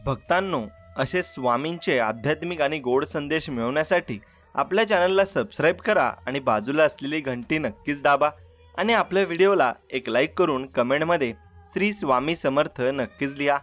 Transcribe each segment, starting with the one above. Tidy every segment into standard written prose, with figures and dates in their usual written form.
भक्तांनो, असे स्वामींचे आध्यात्मिक आणि गोड संदेश मिळवण्यासाठी आपल्या चॅनलला सबस्क्राईब करा आणि बाजूला असलेली घंटी नक्कीच दाबा आणि आपल्या व्हिडिओला एक लाईक करून कमेंटमध्ये श्री स्वामी समर्थ नक्कीच लिहा।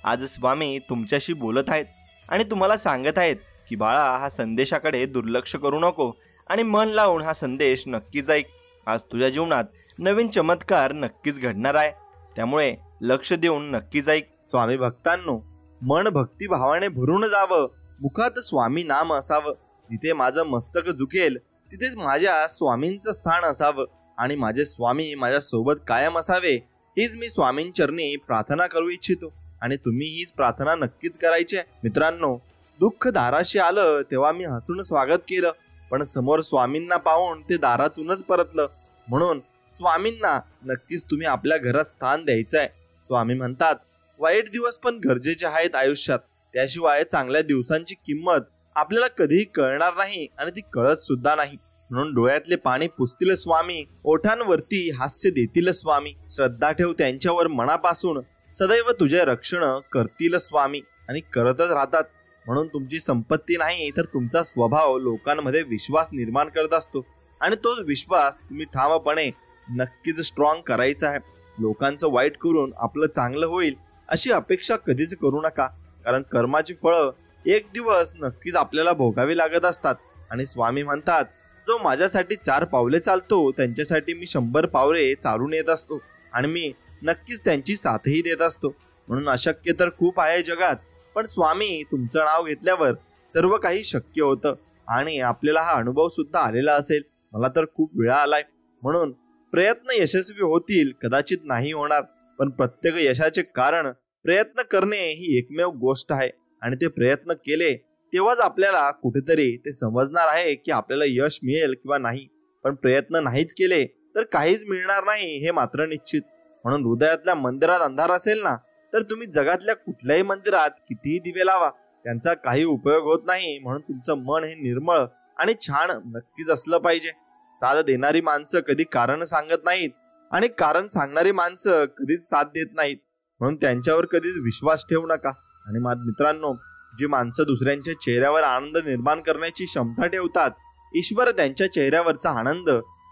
आज स्वामी तुमच्याशी बोलत आहेत आणि तुम्हाला सांगत आहेत की बाळा, हा संदेशाकडे दुर्लक्ष करू नको आणि मन लावून हा संदेश नक्कीच ऐक। आज तुझ्या जीवनात नवीन चमत्कार नक्कीच घडणार आहे, त्यामुळे लक्ष देऊन नक्कीच ऐक। स्वामी भक्तांनो, मन भक्तिभावाने भरून जावं, मुखात स्वामी नाम असावं। जिथे माझं मस्तक झुकेल तिथेच माझ्या स्वामींचं स्थान असावं आणि माझे स्वामी माझ्या सोबत कायम असावे, हीच मी स्वामींचरणी प्रार्थना करू इच्छितो आणि तुम्ही हीच प्रार्थना नक्कीच करायची आहे। मित्रांनो, दुःख दाराशी आलं तेव्हा मी हसून स्वागत केलं, पण समोर स्वामींना पाहून ते दारातूनच परतलं। म्हणून स्वामींना नक्कीच तुम्ही आपल्या घरात स्थान द्यायचं आहे। स्वामी म्हणतात, वाईट दिवस पण गरजेचे आहेत आयुष्यात, त्याशिवाय चांगल्या दिवसांची किंमत आपल्याला कधीही कळणार नाही आणि ती कळत सुद्धा नाही। म्हणून डोळ्यातले पाणी पुसतील स्वामी, ओठांवरती हास्य देतील स्वामी। श्रद्धा ठेव त्यांच्यावर मनापासून, सदैव तुझे रक्षण करतील स्वामी आणि करतच राहतात। म्हणून तुमची संपत्ती नाही तर तुमचा स्वभाव लोकांमध्ये विश्वास निर्माण करत असतो आणि तोच विश्वास तुम्ही ठामपणे नक्कीच स्ट्रॉंग करायचा आहे। लोकांचं वाईट करून आपलं चांगलं होईल अशी अपेक्षा कधीच करू नका, कारण कर्माची फळं एक दिवस नक्कीच आपल्याला भोगावी लागत असतात। आणि स्वामी म्हणतात, जो माझ्यासाठी 4 पावले चालतो त्यांच्यासाठी मी 100 पावले चालून येत असतो आणि मी नक्कीच त्यांची साथही देत असतो। म्हणून अशक्य तर खूप आहे जगात, पण स्वामी तुमचं नाव घेतल्यावर सर्व काही शक्य होतं आणि आपल्याला हा अनुभव सुद्धा आलेला असेल। मला तर खूप वेळा आलाय। म्हणून प्रयत्न यशस्वी होतील, कदाचित नाही होणार, पण प्रत्येक यशाचे कारण प्रयत्न करणे ही एकमेव गोष्ट आहे आणि ते प्रयत्न केले तेव्हाच आपल्याला कुठेतरी ते समजणार आहे की आपल्याला यश मिळेल किंवा नाही। पण प्रयत्न नाहीच केले तर काहीच मिळणार नाही, हे मात्र निश्चित। म्हणून हृदयातल्या मंदिरात अंधार असेल ना, तर तुम्ही जगातल्या कुठल्याही मंदिरात कितीही दिवे लावा, त्यांचा काही उपयोग होत नाही। म्हणून तुमचं मन हे निर्मळ आणि छान नक्कीच असलं पाहिजे। साथ देणारी माणसं कधी कारण सांगत नाहीत आणि कारण सांगणारी माणसं कधीच साथ देत नाहीत, म्हणून त्यांच्यावर कधीच विश्वास ठेवू नका। आणि मित्रांनो, जी माणसं दुसऱ्यांच्या चेहऱ्यावर आनंद निर्माण करण्याची क्षमता ठेवतात, ईश्वर त्यांच्या चेहऱ्यावरचा आनंद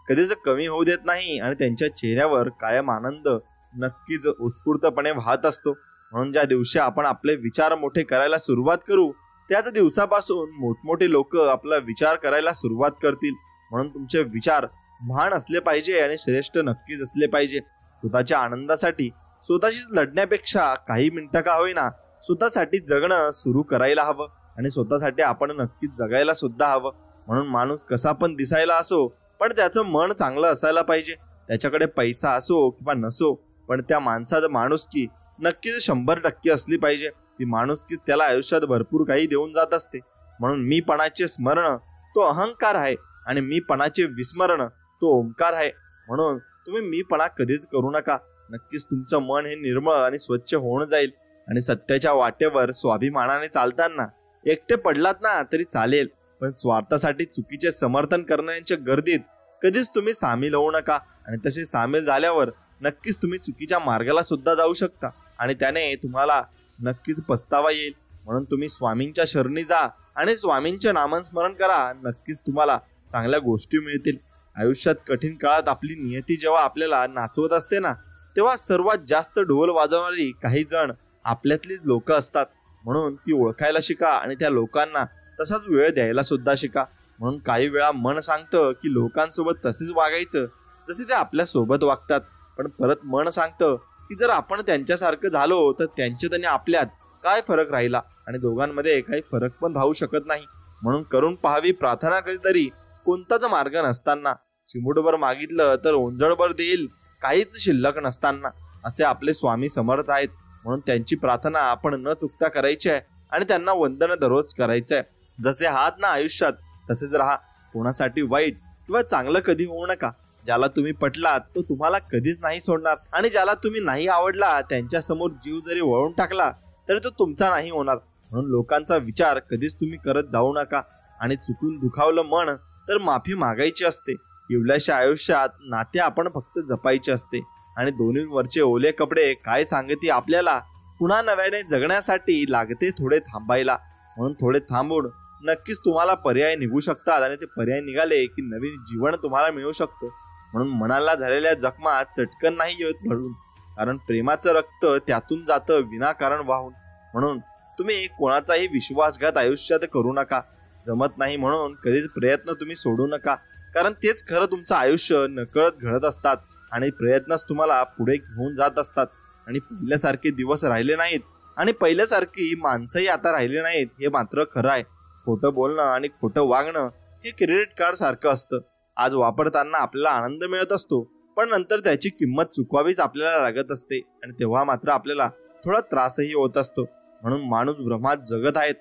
कधीच कमी होऊ देत नाही आणि त्यांच्या चेहऱ्यावर कायम आनंद नक्कीच उत्स्फूर्तपणे वाहत असतो। म्हणून ज्या दिवशी आपण आपले विचार मोठे करायला सुरुवात करू, त्याच दिवसापासून मोठमोठे लोक आपला विचार करायला सुरुवात करतील। म्हणून तुमचे विचार महान असले पाहिजे आणि श्रेष्ठ नक्कीच असले पाहिजे। स्वतःच्या आनंदासाठी स्वतःशीच लढण्यापेक्षा काही मिनिटं का होईना स्वतःसाठी जगणं सुरू करायला हवं आणि स्वतःसाठी आपण नक्कीच जगायला सुद्धा हवं। म्हणून माणूस कसा पण दिसायला असो, पण त्याचं मन चांगलं असायला पाहिजे। त्याच्याकडे पैसा असो किंवा नसो, पण त्या माणसाचं माणुसकी नक्कीच 100% असली पाहिजे। ती माणुसकीच त्याला आयुष्यात भरपूर काही देऊन जात असते। म्हणून मीपणाचे स्मरण तो अहंकार आहे आणि मीपणाचे विस्मरण तो ओंकार आहे। म्हणून तुम्ही मीपणा कधीच करू नका। नक्कीच तुमचं मन हे निर्मळ आणि स्वच्छ होऊन जाईल आणि सत्याच्या वाटेवर स्वाभिमानाने चालताना एकटे पडलात ना तरी चालेल, पण स्वार्थासाठी चुकीचे समर्थन करण्याच्या गर्दीत कधीच तुम्ही सामील होऊ नका। आणि तसे सामील झाल्यावर नक्कीच तुम्ही चुकीच्या मार्गाला सुद्धा जाऊ शकता आणि त्याने तुम्हाला नक्कीच पस्तावा येईल। म्हणून तुम्ही स्वामींच्या शरणी जा आणि स्वामींचे नामस्मरण करा, नक्कीच तुम्हाला चांगल्या गोष्टी मिळतील। आयुष्यात कठीण काळात आपली नियती जेव्हा आपल्याला नाचवत असते ना, तेव्हा सर्वात जास्त ढोल वाजवणारी काही जण आपल्यातलीच लोक असतात। म्हणून ती ओळखायला शिका आणि त्या लोकांना तसाच वेळ द्यायला सुद्धा शिका। म्हणून काही वेळा मन सांगतं की लोकांसोबत तसेच वागायचं जसे ते आपल्या सोबत वागतात, पण परत मन सांगतं की जर आपण त्यांच्यासारखं झालो तर त्यांच्यात आणि आपल्यात काय फरक राहिला आणि दोघांमध्ये काही फरक पण राहू शकत नाही। म्हणून करून पाहावी प्रार्थना कधीतरी कोणताच मार्ग नसताना, चिमुटभर मागितलं तर ओंजळभर देईल काहीच शिल्लक नसताना, असे आपले स्वामी समर्थ आहेत। म्हणून त्यांची प्रार्थना आपण न चुकता करायची आहे आणि त्यांना वंदन दररोज करायचं आहे। जसे आहात ना आयुष्यात तसेच राहा, कोणासाठी वाईट किंवा चांगलं कधी होऊ नका। ज्याला तुम्ही पटलात तो तुम्हाला कधीच नाही सोडणार आणि ज्याला तुम्ही नाही आवडला त्यांच्या समोर जीव जरी वळून टाकला तरी तो तुमचा नाही होणार। म्हणून लोकांचा विचार कधीच तुम्ही करत जाऊ नका आणि चुकून दुखावलं मन तर माफी मागायची असते। एवढ्याशा आयुष्यात नाते आपण फक्त जपायचे असते आणि दोन्हीवरचे ओले कपडे काय सांगते आपल्याला पुन्हा नव्याने जगण्यासाठी लागते थोडे थांबायला. म्हणून थोडे थांबून नक्कीच तुम्हाला पर्याय निघू शकतात आणि ते पर्याय निघाले की नवीन जीवन तुम्हाला मिळू शकतं. म्हणून मनाला झालेल्या जखमा चटकन नाही येत भरून, कारण प्रेमाचं रक्त त्यातून जातं विनाकारण वाहून. म्हणून तुम्ही कोणाचाही विश्वासघात आयुष्यात करू नका. जमत नाही म्हणून कधीच प्रयत्न तुम्ही सोडू नका, कारण तेच खरं तुमचं आयुष्य नकळत घडत असतात आणि प्रयत्नच तुम्हाला पुढे घेऊन जात असतात. आणि पहिल्यासारखे दिवस राहिले नाहीत आणि पहिल्यासारखी माणसंही आता राहिली नाहीत, हे मात्र खरं आहे. खोटं बोलणं आणि खोटं वागणं हे क्रेडिट कार्ड सारखं असतं. आज वापरताना आपल्याला आनंद मिळत असतो, पण नंतर त्याची किंमत चुकवावीच आपल्याला लागत असते आणि तेव्हा मात्र आपल्याला थोडा त्रासही होत असतो. म्हणून माणूस भ्रमात जगत आहेत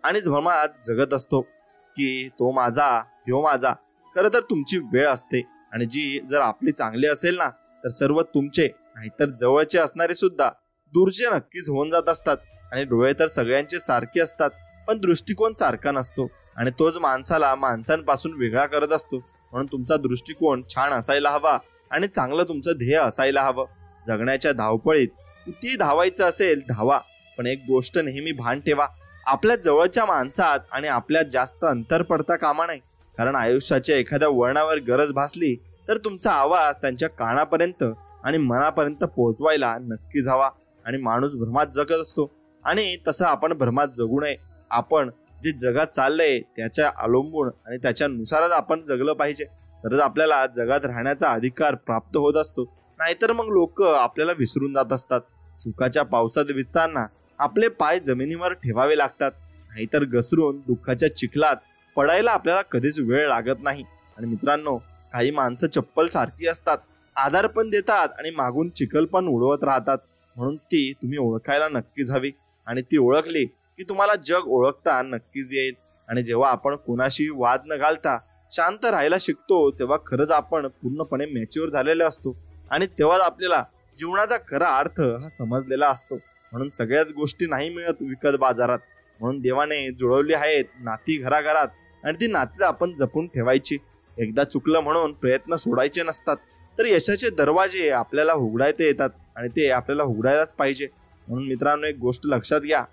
आणि भ्रमात जगत असतो की तो माझा, ह्यो माझा. खरं तर तुमची वेळ असते आणि जी जर आपली चांगली असेल ना, तर सर्व तुमचे नाहीतर जवळचे असणारे सुद्धा दूरचे नक्कीच होऊन जात असतात. आणि डोळे तर सगळ्यांचे सारखे असतात, पण दृष्टिकोन सारखा नसतो आणि तोच माणसाला माणसांपासून वेगळा करत असतो. म्हणून तुमचा दृष्टिकोन छान असायला हवा आणि चांगलं तुमचं ध्येय असायला हवं. जगण्याच्या धावपळीत किती धावायचं असेल धावा, पण एक गोष्ट नेहमी भान ठेवा, आपल्या जवळच्या माणसात आणि आपल्यात जास्त अंतर पडता कामा नाही. कारण आयुष्याच्या एखाद्या वळणावर गरज भासली तर तुमचा आवाज त्यांच्या कानापर्यंत आणि मनापर्यंत पोहोचवायला नक्कीच हवा. आणि माणूस भ्रमात जगत असतो आणि तसं आपण भ्रमात जगू नये. आपण जे जगात चाललंय त्याच्या अवलंबून आणि त्याच्यानुसारच आपण जगलं पाहिजे, तरच आपल्याला जगात राहण्याचा अधिकार प्राप्त होत असतो. नाहीतर मग लोक आपल्याला विसरून जात असतात. सुखाच्या पावसात भिजताना आपले पाय जमिनीवर ठेवावे लागतात, नाहीतर घसरून दुःखाच्या चिखलात पडायला आपल्याला कधीच वेळ लागत नाही. आणि मित्रांनो, काही माणसं चप्पल सारखी असतात, आधार पण देतात आणि मागून चिखल पण उडवत राहतात. म्हणून ती तुम्ही ओळखायला नक्कीच हवी आणि ती ओळखली की तुम्हाला जग ओळखता नक्कीच येईल. आणि जेव्हा आपण कोणाशी वाद न घालता शांत राहायला शिकतो, तेव्हा खरंच आपण पूर्णपणे मॅच्युअर झालेले असतो आणि तेव्हाच आपल्याला जीवनाचा खरा अर्थ हा समजलेला असतो. म्हणून सगळ्याच गोष्टी नाही मिळत विकत बाजारात. म्हणून देवाने जुळवली आहेत नाती घराघरात आणि ती नाती आपण जपून ठेवायची. एकदा चुकलं म्हणून प्रयत्न सोडायचे नसतात, तर यशाचे दरवाजे आपल्याला उघडायला येतात आणि ते आपल्याला उघडायलाच पाहिजे. म्हणून मित्रांनो, एक गोष्ट लक्षात घ्या,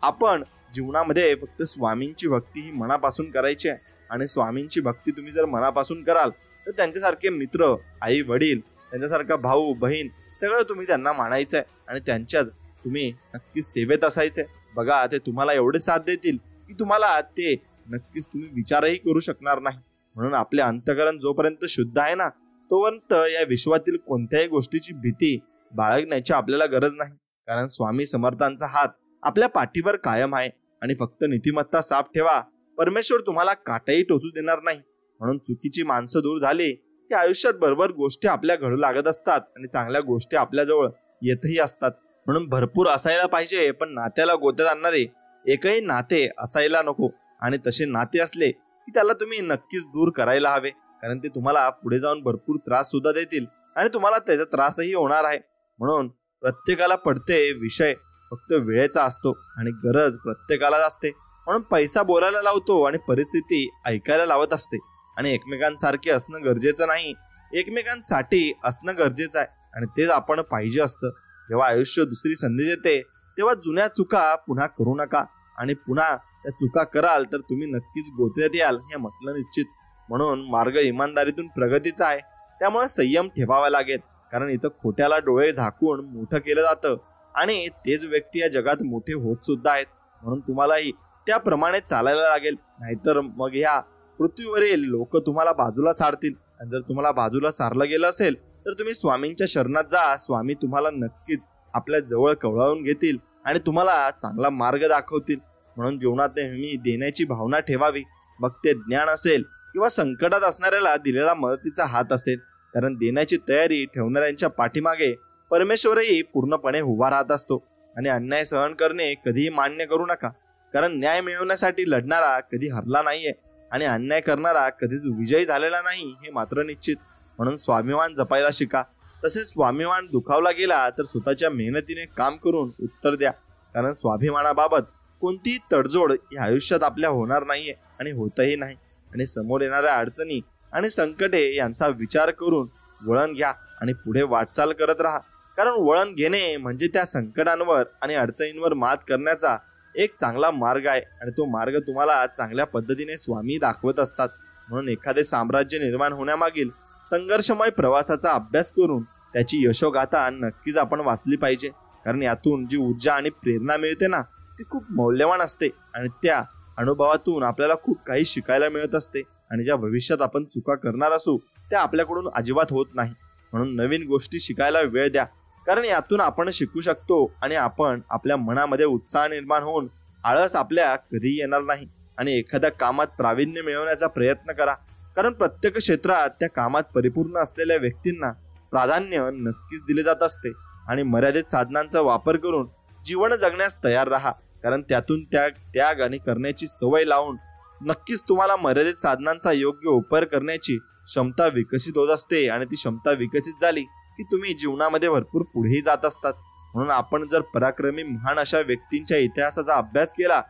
आपण जीवनामध्ये फक्त स्वामींची भक्ती ही मनापासून करायची आहे. आणि स्वामींची भक्ती तुम्ही जर मनापासून कराल तर त्यांच्यासारखे मित्र, आई वडील, त्यांच्यासारखा भाऊ बहीण सगळं तुम्ही त्यांना मानायचं आहे आणि त्यांच्यात तुम्ही नक्कीच सेवेत असायचंय. बघा, ते तुम्हाला एवढे साथ देतील की तुम्हाला ते नक्कीच तुम्ही विचारही करू शकणार नाही. म्हणून आपले अंतःकरण जोपर्यंत शुद्ध आहे ना, तोपर्यंत या विश्वातील कोणत्याही गोष्टीची भीती बाळगण्याची आपल्याला गरज नाही. कारण स्वामी समर्थांचा हात आपल्या पाठीवर कायम आहे आणि फक्त नीतिमत्ता साफ ठेवा, परमेश्वर तुम्हाला काटाही टोचू देणार नाही. म्हणून चुकीची माणसं दूर झाली की आयुष्यात बरोबर गोष्टी आपल्या घडू लागत असतात आणि चांगल्या गोष्टी आपल्याजवळ येतही असतात. म्हणून भरपूर असायला पाहिजे, पण नात्याला गोत्यात आणणारे एकही नाते असायला नको. आणि तसे नाते असले की त्याला तुम्ही नक्कीच दूर करायला हवे, कारण ते तुम्हाला पुढे जाऊन भरपूर त्रास सुद्धा देतील आणि तुम्हाला त्याचा त्रासही होणार आहे. म्हणून प्रत्येकाला पडते विषय फक्त वेळेचा असतो आणि गरज प्रत्येकालाच असते. म्हणून पैसा बोलायला लावतो आणि परिस्थिती ऐकायला लावत असते. आणि एकमेकांसारखे असणं गरजेचं नाही, एकमेकांसाठी असणं गरजेचं आहे आणि तेच आपण पाहिजे असतं. जेव्हा आयुष्य दुसरी संधी देते तेव्हा जुन्या चुका पुन्हा करू नका आणि पुन्हा त्या चुका कराल तर तुम्ही नक्कीच गोत्यात याल, हे म्हटलं निश्चित. म्हणून मार्ग इमानदारीतून प्रगतीचा आहे, त्यामुळे संयम ठेवावा लागेल. कारण इथं खोट्याला डोळे झाकून मोठं केलं जातं आणि तेच व्यक्ती या जगात मोठे होत सुद्धा आहेत. म्हणून तुम्हालाही त्याप्रमाणे चालायला लागेल, नाहीतर मग ह्या पृथ्वीवरील लोक तुम्हाला बाजूला सारतील. आणि जर तुम्हाला बाजूला सारलं गेलं असेल तर तुम्ही स्वामींच्या शरणात जा. स्वामी तुम्हाला नक्कीच आपल्या जवळ कवळावून घेतील आणि तुम्हाला चांगला मार्ग दाखवतील. म्हणून जीवनात नेहमी देण्याची भावना ठेवावी, मग ते ज्ञान असेल किंवा संकटात असणाऱ्याला दिलेला मदतीचा हात असेल. कारण देण्याची तयारी ठेवणाऱ्यांच्या पाठीमागे परमेश्वरही पूर्णपणे उभा राहत असतो. आणि अन्याय सहन करणे कधीही मान्य करू नका, कारण न्याय मिळवण्यासाठी लढणारा कधी हरला नाहीये आणि अन्याय करणारा कधीच विजयी झालेला नाही, हे मात्र निश्चित. म्हणून स्वाभिमान जपायला शिका. तसेच स्वाभिमान दुखावला गेला तर स्वतःच्या मेहनतीने काम करून उत्तर द्या, कारण स्वाभिमानाबाबत कोणतीही तडजोड या आयुष्यात आपल्या होणार नाहीये आणि होतही नाही. आणि समोर येणाऱ्या अडचणी आणि संकटे यांचा विचार करून वळण घ्या आणि पुढे वाटचाल करत राहा, कारण वळण घेणे म्हणजे त्या संकटांवर आणि अडचणींवर मात करण्याचा एक चांगला मार्ग आहे आणि तो मार्ग तुम्हाला चांगल्या पद्धतीने स्वामी दाखवत असतात. म्हणून एखादे साम्राज्य निर्माण होण्यामागील संघर्षमय प्रवासाचा अभ्यास करून त्याची यशोगाथा नक्कीच आपण वाचली पाहिजे. कारण यातून जी ऊर्जा आणि प्रेरणा मिळते ना, ती खूप मौल्यवान असते आणि त्या अनुभवातून आपल्याला खूप काही शिकायला मिळत असते. आणि ज्या भविष्यात आपण चुका करणार असू त्या आपल्याकडून अजिबात होत नाही. म्हणून नवीन गोष्टी शिकायला वेळ द्या, कारण यातून आपण शिकू शकतो आणि आपण आपल्या मनामध्ये उत्साह निर्माण होऊन आळस आपल्या कधीही येणार नाही. आणि एखाद्या कामात प्रावीण्य मिळवण्याचा प्रयत्न करा, कारण प्रत्येक क्षेत्रात त्या कामात परिपूर्ण असलेल्या व्यक्तींना प्राधान्य नक्कीच दिले जात असते. आणि मर्यादित साधनांचा वापर करून जीवन जगण्यास तयार राहा, कारण त्यातून त्याग आणि करण्याची सवय लावून नक्कीच तुम्हाला मर्यादित साधनांचा योग्य उपयोग करण्याची क्षमता विकसित होत असते. आणि ती क्षमता विकसित झाली की तुम्ही जीवनामध्ये भरपूर पुढेही जात असतात. म्हणून आपण जर पराक्रमी महान अशा व्यक्तींच्या इतिहासाचा अभ्यास केला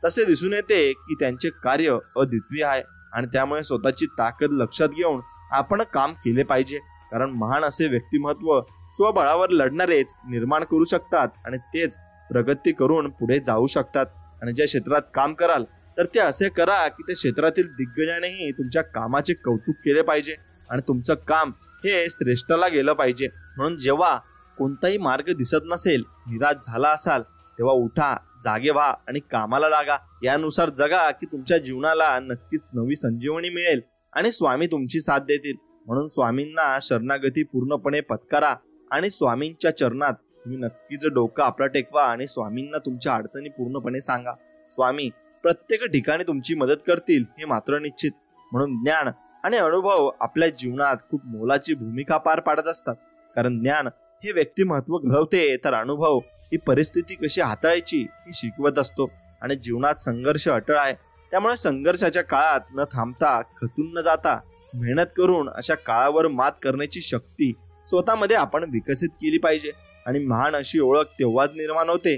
तसे दिसून येते की त्यांचे कार्य अद्वितीय आहे आणि त्यामुळे स्वतःची ताकद लक्षात घेऊन आपण काम केले पाहिजे. कारण महान असे व्यक्तिमत्व स्वबळावर लढणारेच निर्माण करू शकतात आणि तेच प्रगती करून पुढे जाऊ शकतात. आणि ज्या क्षेत्रात काम कराल तर ते असे करा की त्या क्षेत्रातील दिग्गजानेही तुमच्या कामाचे कौतुक केले पाहिजे आणि तुमचं काम हे श्रेष्ठला गेलं पाहिजे. म्हणून जेव्हा कोणताही मार्ग दिसत नसेल, निराश झाला असाल, तेव्हा उठा, जागे व्हा आणि कामाला लागा. यानुसार जगा की तुमच्या जीवनाला नक्कीच नवी संजीवनी मिळेल आणि स्वामी तुमची साथ देतील. म्हणून स्वामींना शरणागती पूर्णपणे पत्करा आणि स्वामींच्या चरणात तुम्ही नक्कीच डोकं आपला टेकवा आणि स्वामींना तुमच्या अडचणी पूर्णपणे सांगा. स्वामी प्रत्येक ठिकाणी तुमची मदत करतील हे मात्र निश्चित. म्हणून ज्ञान आणि अनुभव आपल्या जीवनात खूप मोलाची भूमिका पार पाडत असतात. कारण ज्ञान हे व्यक्तिमत्व घडवते, तर अनुभव ही परिस्थिती कशी हाताळायची ही शिकवत असतो. आणि जीवनात संघर्ष अटळ आहे, त्यामुळे संघर्षाच्या काळात न थांबता, खचून न जाता मेहनत करून अशा काळावर मात करण्याची शक्ती स्वतःमध्ये आपण विकसित केली पाहिजे. आणि महान अशी ओळख तेव्हाच निर्माण होते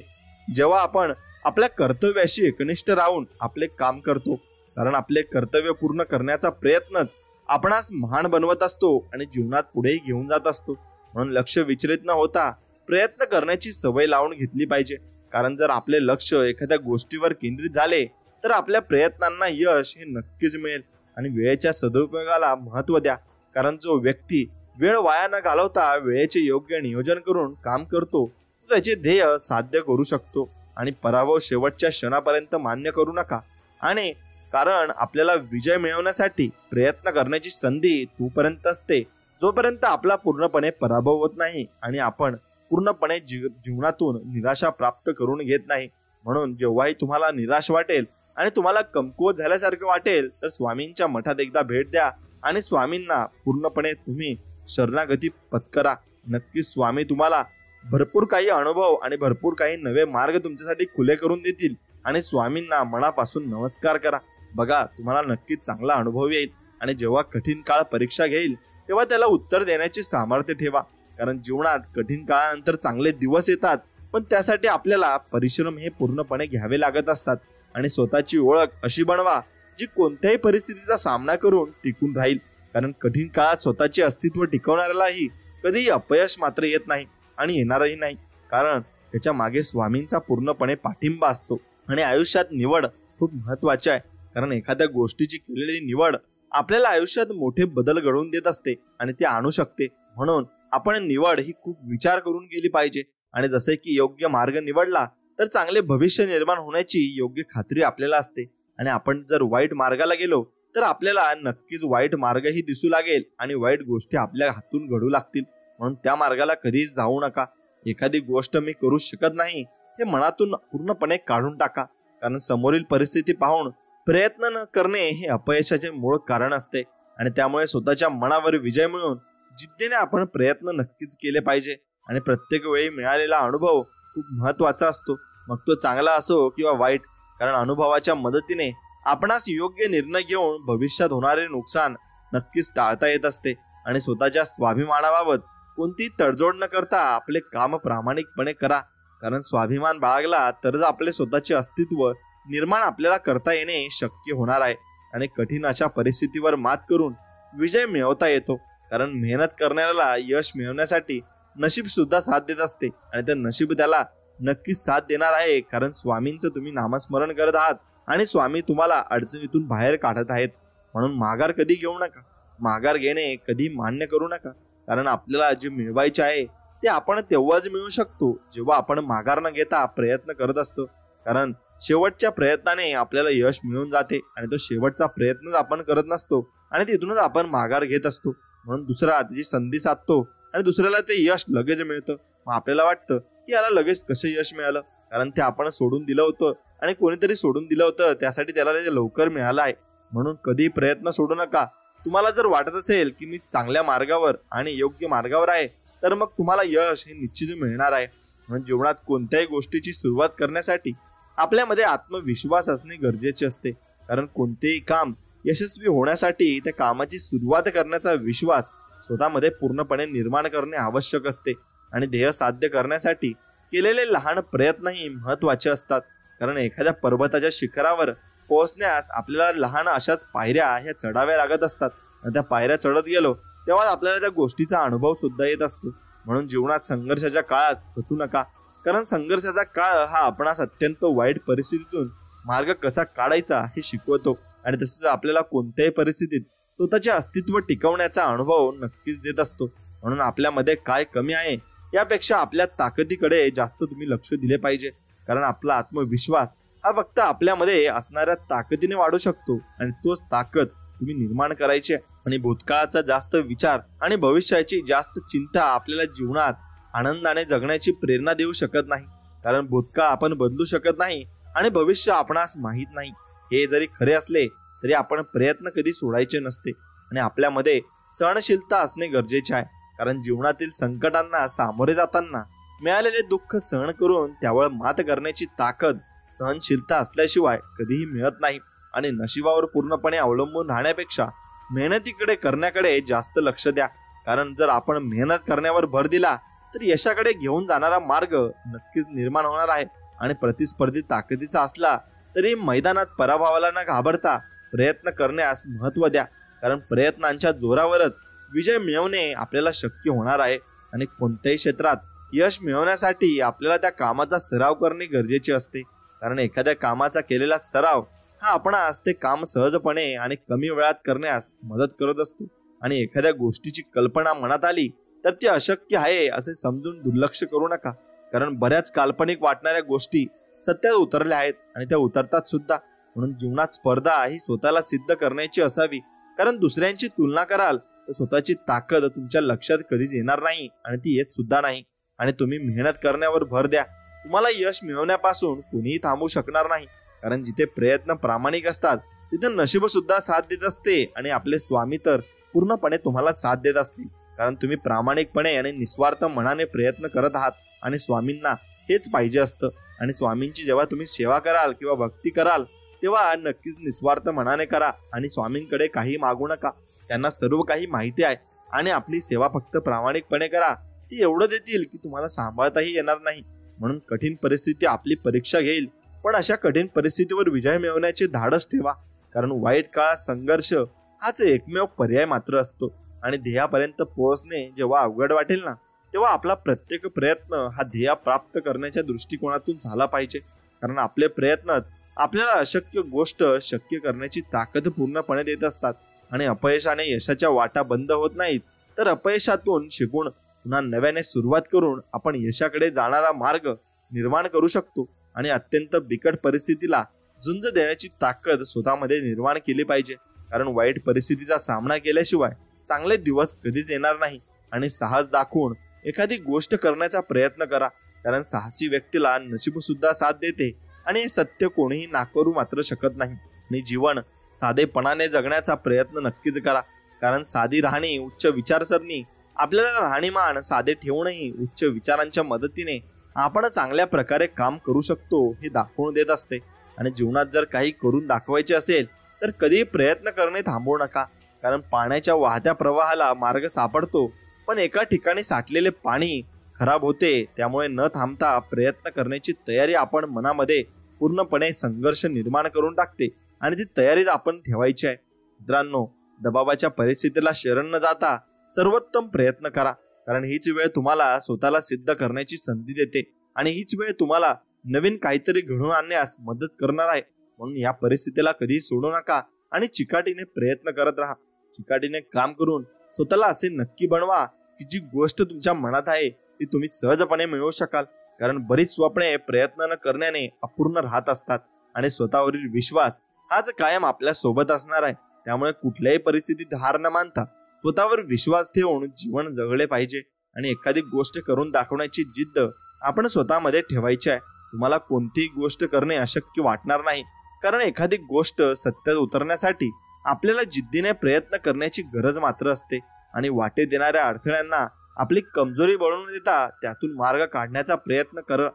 जेव्हा आपण आपल्या कर्तव्याशी एकनिष्ठ राहून आपले काम करतो. कारण आपले कर्तव्य पूर्ण करण्याचा प्रयत्नच आपणास महान बनवत असतो आणि जीवनात पुढेही घेऊन जात असतो. म्हणून लक्ष विचलित न होता प्रयत्न करण्याची सवय लावून घेतली पाहिजे. कारण जर आपले लक्ष एखाद्या गोष्टीवर केंद्रित झाले तर आपल्या प्रयत्नांना यश हे नक्कीच मिळेल. आणि वेळेच्या सदुपयोगाला महत्त्व द्या, कारण जो व्यक्ती वेळ वाया न घालवता वेळेचे योग्य नियोजन करून काम करतो तो त्याचे ध्येय साध्य करू शकतो. आणि पराभव शेवटच्या क्षणापर्यंत मान्य करू नका. आणि कारण आपल्याला विजय मिळवण्यासाठी प्रयत्न करण्याची संधी तोपर्यंत असते जोपर्यंत आपला पूर्णपणे पराभव होत नाही आणि आपण पूर्णपणे जीवनातून निराशा प्राप्त करून घेत नाही. म्हणून जेव्हाही तुम्हाला निराश वाटेल आणि तुम्हाला कमकुवत झाल्यासारखे वाटेल तर स्वामींच्या मठात एकदा भेट द्या आणि स्वामींना पूर्णपणे तुम्ही शरणागती पत्करा. नक्कीच स्वामी तुम्हाला भरपूर काही अनुभव आणि भरपूर काही नवे मार्ग तुमच्यासाठी खुले करून देतील. आणि स्वामींना मनापासून नमस्कार करा. बघा, तुम्हाला नक्कीच चांगला अनुभव येईल. आणि जेव्हा कठीण काळ परीक्षा घेईल तेव्हा त्याला उत्तर देण्याचे सामर्थ्य ठेवा. कारण जीवनात कठीण काळानंतर चांगले दिवस येतात, पण त्यासाठी आपल्याला परिश्रम हे पूर्णपणे घ्यावे लागत असतात. आणि स्वतःची ओळख अशी बनवा जी कोणत्याही परिस्थितीचा सामना करून टिकून राहील. कारण कठीण काळात स्वतःचे अस्तित्व टिकवणाऱ्यालाही कधीही अपयश मात्र येत नाही आणि येणारही नाही, कारण त्याच्या मागे स्वामींचा पूर्णपणे पाठिंबा असतो. आणि आयुष्यात निवड खूप महत्वाची आहे, कारण एखाद्या गोष्टीची केलेली निवड आपल्याला आयुष्यात मोठे बदल घडवून देत असते आणि ते आणू शकते. म्हणून आपण निवड ही खूप विचार करून केली पाहिजे. आणि जसे की योग्य मार्ग निवडला तर चांगले भविष्य निर्माण होण्याची योग्य खात्री आपल्याला असते. आणि आपण जर वाईट मार्गाला गेलो तर आपल्याला नक्कीच वाईट मार्गही दिसू लागेल आणि वाईट गोष्टी आपल्या हातून घडू लागतील. म्हणून त्या मार्गाला कधीच जाऊ नका. एखादी गोष्ट मी करू शकत नाही हे मनातून पूर्णपणे काढून टाका, कारण समोरील परिस्थिती पाहून प्रयत्न न करणे हे अपयशाचे मूळ कारण असते. आणि त्यामुळे स्वतःच्या मनावर विजय मिळवून जिद्दीने आपण प्रयत्न नक्कीच केले पाहिजे. आणि प्रत्येक वेळी मिळालेला अनुभव खूप महत्वाचा असतो, मग तो चांगला असो किंवा वाईट. कारण अनुभवाच्या मदतीने आपणास योग्य निर्णय घेऊन भविष्यात होणारे नुकसान नक्कीच टाळता येत असते. आणि स्वतःच्या स्वाभिमानाबाबत कोणती तडजोड न करता आपले काम प्रामाणिकपणे करा. कारण स्वाभिमान बाळगला तरच आपले स्वतःचे अस्तित्व निर्माण आपल्याला करता येणे शक्य होणार आहे. आणि कठीण अशा परिस्थितीवर मात करून विजय मिळवता येतो. कारण मेहनत करणाऱ्याला यश मिळवण्यासाठी नशीब सुद्धा साथ देत असते आणि ते नशीब त्याला नक्कीच साथ देणार आहे, कारण स्वामींचं तुम्ही नामस्मरण करत आहात आणि स्वामी तुम्हाला अडचणीतून बाहेर काढत आहेत. म्हणून माघार कधी घेऊ नका, माघार घेणे कधी मान्य करू नका, कारण आपल्याला जे मिळवायचे आहे ते आपण तेव्हाच मिळू शकतो जेव्हा आपण माघार न घेता प्रयत्न करत असतो. कारण शेवटच्या प्रयत्नाने आपल्याला यश मिळून जाते आणि तो शेवटचा प्रयत्नच आपण करत नसतो आणि तिथूनच आपण माघार घेत असतो. म्हणून दुसरा त्याची संधी साधतो आणि दुसऱ्याला ते यश लगेच मिळतं. मग आपल्याला वाटतं की याला लगेच कसं यश मिळालं, कारण ते आपण सोडून दिलं होतं आणि कोणीतरी सोडून दिलं होतं, त्यासाठी त्याला ते लवकर मिळालं आहे. म्हणून कधी प्रयत्न सोडू नका. तुम्हाला जर वाटत असेल की मी चांगल्या मार्गावर आणि योग्य मार्गावर आहे, तर मग तुम्हाला यश हे निश्चित मिळणार आहे. म्हणून जीवनात कोणत्याही गोष्टीची सुरुवात करण्यासाठी आपल्यामध्ये आत्मविश्वास असणे गरजेचे असते, कारण कोणतेही काम यशस्वी होण्यासाठी त्या कामाची सुरुवात करण्याचा विश्वास स्वतःमध्ये पूर्णपणे निर्माण करणे आवश्यक असते. आणि ध्येय साध्य करण्यासाठी केलेले लहान प्रयत्नही महत्वाचे असतात, कारण एखाद्या पर्वताच्या शिखरावर पोहोचण्यास आपल्याला लहान अशाच पायऱ्या ह्या चढाव्या लागत असतात आणि त्या पायऱ्या चढत गेलो तेव्हा आपल्याला त्या गोष्टीचा अनुभव सुद्धा येत असतो. म्हणून जीवनात संघर्षाच्या काळात खचू नका, कारण संघर्षाचा काळ हा आपणास अत्यंत वाईट परिस्थितीतून मार्ग कसा काढायचा हे शिकवतो आणि तसेच आपल्याला कोणत्याही परिस्थितीत स्वतःचे अस्तित्व टिकवण्याचा अनुभव नक्कीच देत असतो. म्हणून आपल्यामध्ये काय कमी आहे यापेक्षा आपल्या ताकदीकडे जास्त तुम्ही लक्ष दिले पाहिजे, कारण आपला आत्मविश्वास हा फक्त आपल्यामध्ये असणाऱ्या ताकदीने वाढू शकतो आणि तोच ताकद तुम्ही निर्माण करायची आहे. आणि भूतकाळाचा जास्त विचार आणि भविष्याची जास्त चिंता आपल्याला जीवनात आनंदाने जगण्याची प्रेरणा देऊ शकत नाही, कारण भूतकाळ आपण बदलू शकत नाही आणि भविष्य आपणास माहीत नाही. हे जरी खरे असले तरी आपण प्रयत्न कधी सोडायचे नसते आणि आपल्यामध्ये सहनशीलता असणे गरजेचे आहे, कारण जीवनातील संकटांना सामोरे जाताना मिळालेले दुःख सहन करून त्यावर मात करण्याची ताकद सहनशीलता असल्याशिवाय कधीही मिळत नाही. आणि नशिबावर पूर्णपणे अवलंबून राहण्यापेक्षा मेहनतीकडे करण्याकडे जास्त लक्ष द्या, कारण जर आपण मेहनत करण्यावर भर दिला तर यशाकडे घेऊन जाणारा मार्ग नक्कीच निर्माण होणार आहे. आणि प्रतिस्पर्धी ताकदीचा असला तरी मैदानात पराभवाला न घाबरता प्रयत्न करण्यास महत्त्व द्या, कारण प्रयत्नांच्या जोरावरच विजय मिळवणे आपल्याला शक्य होणार आहे. आणि कोणत्याही क्षेत्रात यश मिळवण्यासाठी आपल्याला त्या कामाचा सराव करणे गरजेचे असते, कारण एखाद्या कामाचा केलेला सराव हा आपणास ते काम सहजपणे आणि कमी वेळात करण्यास मदत करत असतो. आणि एखाद्या गोष्टीची कल्पना मनात आली तर ती अशक्य आहे असे समजून दुर्लक्ष करू नका, कारण बऱ्याच काल्पनिक वाटणाऱ्या गोष्टी सत्यात उतरल्या आहेत आणि त्या उतरतात सुद्धा. म्हणून जीवनात स्पर्धा ही स्वतःला सिद्ध करण्याची असावी, कारण दुसऱ्यांची तुलना कराल तर स्वतःची ताकद तुमच्या लक्षात कधीच येणार नाही आणि ती येत सुद्धा नाही. आणि तुम्ही मेहनत करण्यावर भर द्या. तुम्हाला यश मिळवण्यापासून कोणीही थांबवू शकणार नाही, कारण जिथे प्रयत्न प्रामाणिक असतात तिथे नशीब सुद्धा साथ देत असते आणि आपले स्वामी तर पूर्णपणे तुम्हाला साथ देत असतील, कारण तुम्ही प्रामाणिकपणे आणि निस्वार्थ मनाने प्रयत्न करत आहात आणि स्वामींना हेच पाहिजे असतं. आणि स्वामींची जेव्हा तुम्ही सेवा कराल किंवा भक्ती कराल तेव्हा नक्कीच निस्वार्थ मनाने करा आणि स्वामींकडे काही मागू नका. त्यांना सर्व काही माहिती आहे आणि आपली सेवा फक्त प्रामाणिकपणे करा. ती एवढं देतील की तुम्हाला सांभाळताही येणार नाही. म्हणून कठीण परिस्थिती आपली परीक्षा घेईल, पण अशा कठीण परिस्थितीवर विजय मिळवण्याचे धाडस ठेवा, कारण वाईट काळात संघर्ष हाच एकमेव पर्याय मात्र असतो. आणि ध्येयापर्यंत पोहोचणे जेव्हा अवघड वाटेल ना तेव्हा आपला प्रत्येक प्रयत्न हा ध्येय प्राप्त करण्याच्या दृष्टिकोनातून झाला पाहिजे, कारण आपले प्रयत्नच आपल्याला अशक्य गोष्ट शक्य करण्याची ताकद पूर्णपणे देत असतात. आणि अपयशाने यशाच्या वाटा बंद होत नाहीत, तर अपयशातून शिकून पुन्हा नव्याने सुरुवात करून आपण यशाकडे जाणारा मार्ग निर्माण करू शकतो. आणि अत्यंत बिकट परिस्थितीला झुंज देण्याची ताकद स्वतःमध्ये निर्माण केली पाहिजे, कारण वाईट परिस्थितीचा सामना केल्याशिवाय चांगले दिवस कधीच येणार नाही. आणि साहस दाखवून एखादी गोष्ट करण्याचा प्रयत्न करा, कारण साहसी व्यक्तीला नशीब सुद्धा साथ देते आणि हे सत्य कोणीही नाकारू मात्र शकत नाही. आणि जीवन साधेपणाने जगण्याचा प्रयत्न नक्कीच करा, कारण साधी राहणी उच्च विचारसरणी आपल्याला राहणीमान साधे ठेवूनही उच्च विचारांच्या मदतीने आपण चांगल्या प्रकारे काम करू शकतो हे दाखवून देत असते. आणि जीवनात जर काही करून दाखवायचे असेल तर कधीही प्रयत्न करणे थांबवू नका, कारण पाण्याच्या वाहत्या प्रवाहाला मार्ग सापडतो, पण एका ठिकाणी साठलेले पाणी खराब होते. त्यामुळे न थांबता प्रयत्न करण्याची तयारी आपण मनामध्ये पूर्णपणे संघर्ष निर्माण करून टाकते आणि ती तयारीच आपण ठेवायची आहे. मित्रांनो, दबावाच्या परिस्थितीला शरण न जाता सर्वोत्तम प्रयत्न करा, कारण हीच वेळ तुम्हाला स्वतःला सिद्ध करण्याची संधी देते आणि हीच वेळ तुम्हाला नवीन काहीतरी घडवून आणण्यास मदत करणार आहे. म्हणून या परिस्थितीला कधीही सोडू नका आणि चिकाटीने प्रयत्न करत राहा. चिकाटीने काम करून स्वतःला असे नक्की बनवा की जी गोष्ट तुमच्या मनात आहे ती तुम्ही सहजपणे मिळवू शकाल. कारण बरीच स्वप्ने प्रयत्न न करण्याने अपूर्ण राहत असतात आणि स्वतःवरील विश्वास हाच कायम आपल्या सोबत असणार आहे. त्यामुळे कुठल्याही परिस्थितीत हार न मानता स्वतःवर विश्वास ठेवून जीवन जगले पाहिजे आणि एखादी गोष्ट करून दाखवण्याची जिद्द आपण स्वतःमध्ये ठेवायची आहे. तुम्हाला कोणतीही गोष्ट करणे अशक्य वाटणार नाही, कारण एखादी गोष्ट सत्यात उतरण्यासाठी आपल्याला जिद्दीने प्रयत्न करण्याची गरज मात्र असते. आणि वाटेत येणाऱ्या अडथळ्यांना आपली कमजोरी बनवून देता त्यातून मार्ग काढण्याचा प्रयत्न कर,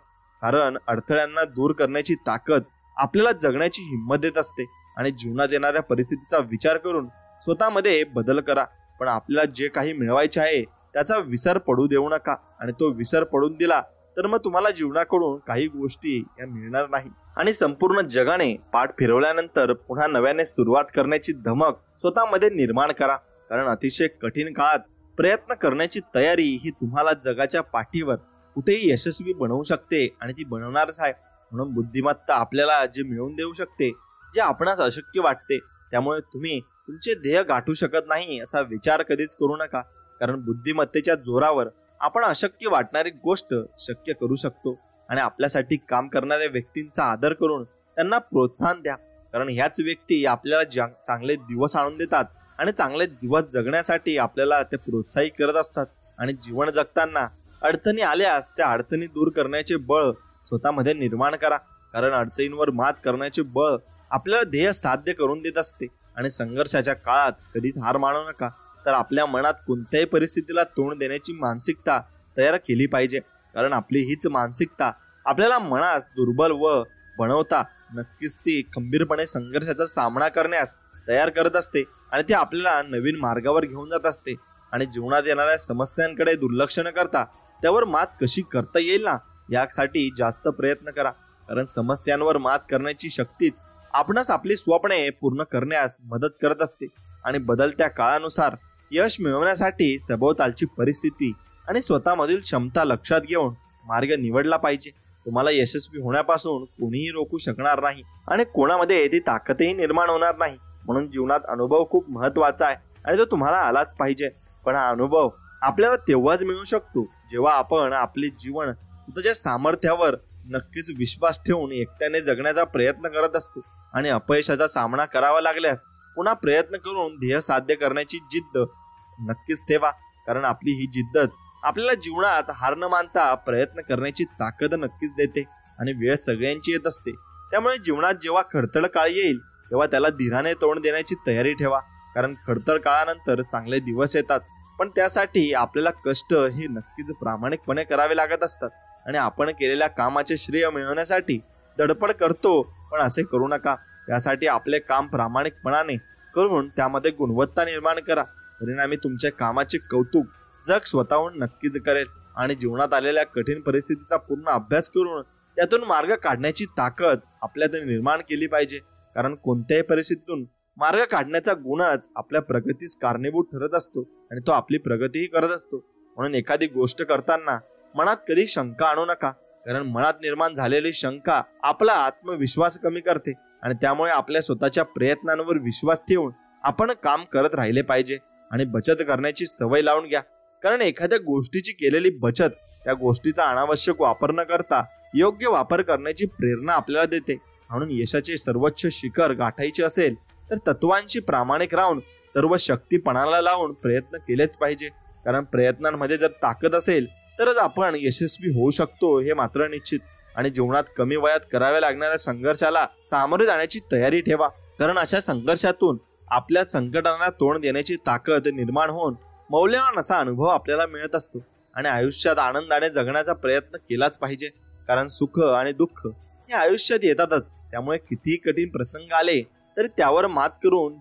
कारण अडथळ्यांना दूर करण्याची ताकद आपल्याला जगण्याची हिंमत देत असते. आणि जीवनात येणाऱ्या परिस्थितीचा विचार करून स्वतःमध्ये बदल करा, पण आपल्याला जे काही मिळवायचे आहे त्याचा विसर पडू देऊ नका. आणि तो विसर पडून दिला तर मग तुम्हाला जीवनाकडून काही गोष्टी या मिळणार नाही. आणि संपूर्ण जगाने पाठ फिरवल्यानंतर पुन्हा नव्याने सुरुवात करण्याची धमक स्वतःमध्ये निर्माण करा, कारण अतिशय कठीण काळात प्रयत्न करण्याची तयारी ही तुम्हाला जगाच्या पाठीवर कुठेही यशस्वी बनवू शकते आणि ती बनवणारच आहे. म्हणून बुद्धिमत्ता आपल्याला जे मिळवून देऊ शकते जे आपणास अशक्य वाटते. त्यामुळे तुम्ही तुमचे ध्येय गाठू शकत नाही असा विचार कधीच करू नका, कारण बुद्धिमत्तेच्या जोरावर आपण अशक्य वाटणारी गोष्ट शक्य करू शकतो. आणि आपल्यासाठी काम करणाऱ्या व्यक्तींचा आदर करून त्यांना प्रोत्साहन द्या, कारण ह्याच व्यक्ती आपल्याला चांगले दिवस आणून देतात आणि चांगले दिवस जगण्यासाठी आपल्याला ते प्रोत्साहित करत असतात. आणि जीवन जगताना अडचणी आल्यास त्या अडचणी दूर करण्याचे बळ स्वतःमध्ये निर्माण करा, कारण अडचणींवर मात करण्याचे बळ आपल्याला ध्येय साध्य करून देत असते. आणि संघर्षाच्या काळात कधीच हार मानू नका, तर आपल्या मनात कोणत्याही परिस्थितीला तोंड देण्याची मानसिकता तयार केली पाहिजे, कारण आपली हीच मानसिकता आपल्याला मनास दुर्बल व बनवता नक्कीच ती खंबीरपणे संघर्षाचा सामना करण्यास तयार करत असते आणि ती आपल्याला नवीन मार्गावर घेऊन जात असते. आणि जीवनात येणाऱ्या समस्यांकडे दुर्लक्ष न करता त्यावर मात कशी करता येईल ना यासाठी जास्त प्रयत्न करा, कारण समस्यांवर मात करण्याची शक्तीच आपणास आपली स्वप्ने पूर्ण करण्यास मदत करत असते. आणि बदलत्या काळानुसार यश मिळवण्यासाठी सभोवतालची परिस्थिती आणि स्वतःमधील क्षमता लक्षात घेऊन मार्ग निवडला पाहिजे. तुम्हाला यशस्वी होण्यापासून कोणीही रोखू शकणार नाही आणि कोणामध्ये ती ताकदही निर्माण होणार नाही. म्हणून जीवनात अनुभव खूप महत्वाचा आहे आणि तो तुम्हाला आलाच पाहिजे. पण हा अनुभव आपल्याला तेव्हाच मिळू शकतो जेव्हा आपण आपले जीवन स्वतःच्या सामर्थ्यावर नक्कीच विश्वास ठेवून एकट्याने जगण्याचा प्रयत्न करत असतो. आणि अपयशाचा सामना करावा लागल्यास पुन्हा प्रयत्न करून ध्येय साध्य करण्याची जिद्द नक्कीच ठेवा, कारण आपली ही जिद्दच आपल्याला जीवनात हार न मानता प्रयत्न करण्याची ताकद नक्कीच देते. आणि वेळ सगळ्यांची येत असते, त्यामुळे जीवनात जेव्हा खडतड काळ येईल तेव्हा त्याला धीराने तोंड देण्याची तयारी ठेवा, कारण खडतड काळानंतर चांगले दिवस येतात. पण त्यासाठी आपल्याला कष्ट हे नक्कीच प्रामाणिकपणे करावे लागत असतात. आणि आपण केलेल्या कामाचे श्रेय मिळवण्यासाठी धडपड करतो, पण असे करू नका. त्यासाठी आपले काम प्रामाणिकपणाने करून त्यामध्ये गुणवत्ता निर्माण करा. परिणामी तुमच्या कामाचे कौतुक जग स्वतःहून नक्कीच करेल. आणि जीवनात आलेल्या कठीण परिस्थितीचा पूर्ण अभ्यास करून त्यातून मार्ग काढण्याची ताकद आपल्यात निर्माण केली पाहिजे, कारण कोणत्याही परिस्थितीतून मार्ग काढण्याचा गुणच आपल्या प्रगतीस कारणीभूत ठरत असतो आणि तो आपली प्रगतीही करत असतो. म्हणून एखादी गोष्ट करताना मनात कधी शंका आणू नका, कारण मनात निर्माण झालेली शंका आपला आत्मविश्वास कमी करते. आणि त्यामुळे आपल्या स्वतःच्या प्रयत्नांवर विश्वास ठेवून आपण काम करत राहिले पाहिजे. आणि बचत करण्याची सवय लावून घ्या, कारण एखाद्या गोष्टीची केलेली बचत त्या गोष्टीचा अनावश्यक वापर न करता योग्य वापर करण्याची प्रेरणा आपल्याला देते. म्हणून यशाचे सर्वोच्च शिखर गाठायचे असेल तर तत्वांशी प्रामाणिक राहून सर्व शक्ती पणाला लावून प्रयत्न केलेच पाहिजे, कारण प्रयत्नांमध्ये जर ताकद असेल तरच आपण यशस्वी होऊ शकतो हे मात्र निश्चित. आणि जीवनात कमी वयात कराव्या लागणाऱ्या संघर्षाला सामोरे जाण्याची तयारी ठेवा, कारण अशा संघर्षातून आपल्या संकटांना तोंड देण्याची ताकद निर्माण होऊन मौल्यवान असा अनुभव आपल्याला मिळत असतो. आणि आयुष्यात आनंदाने जगण्याचा प्रयत्न केलाच पाहिजे, कारण सुख आणि दुःख हे आयुष्यात येतातच. त्यामुळे कितीही कठीण प्रसंग आले तरी त्यावर मात करून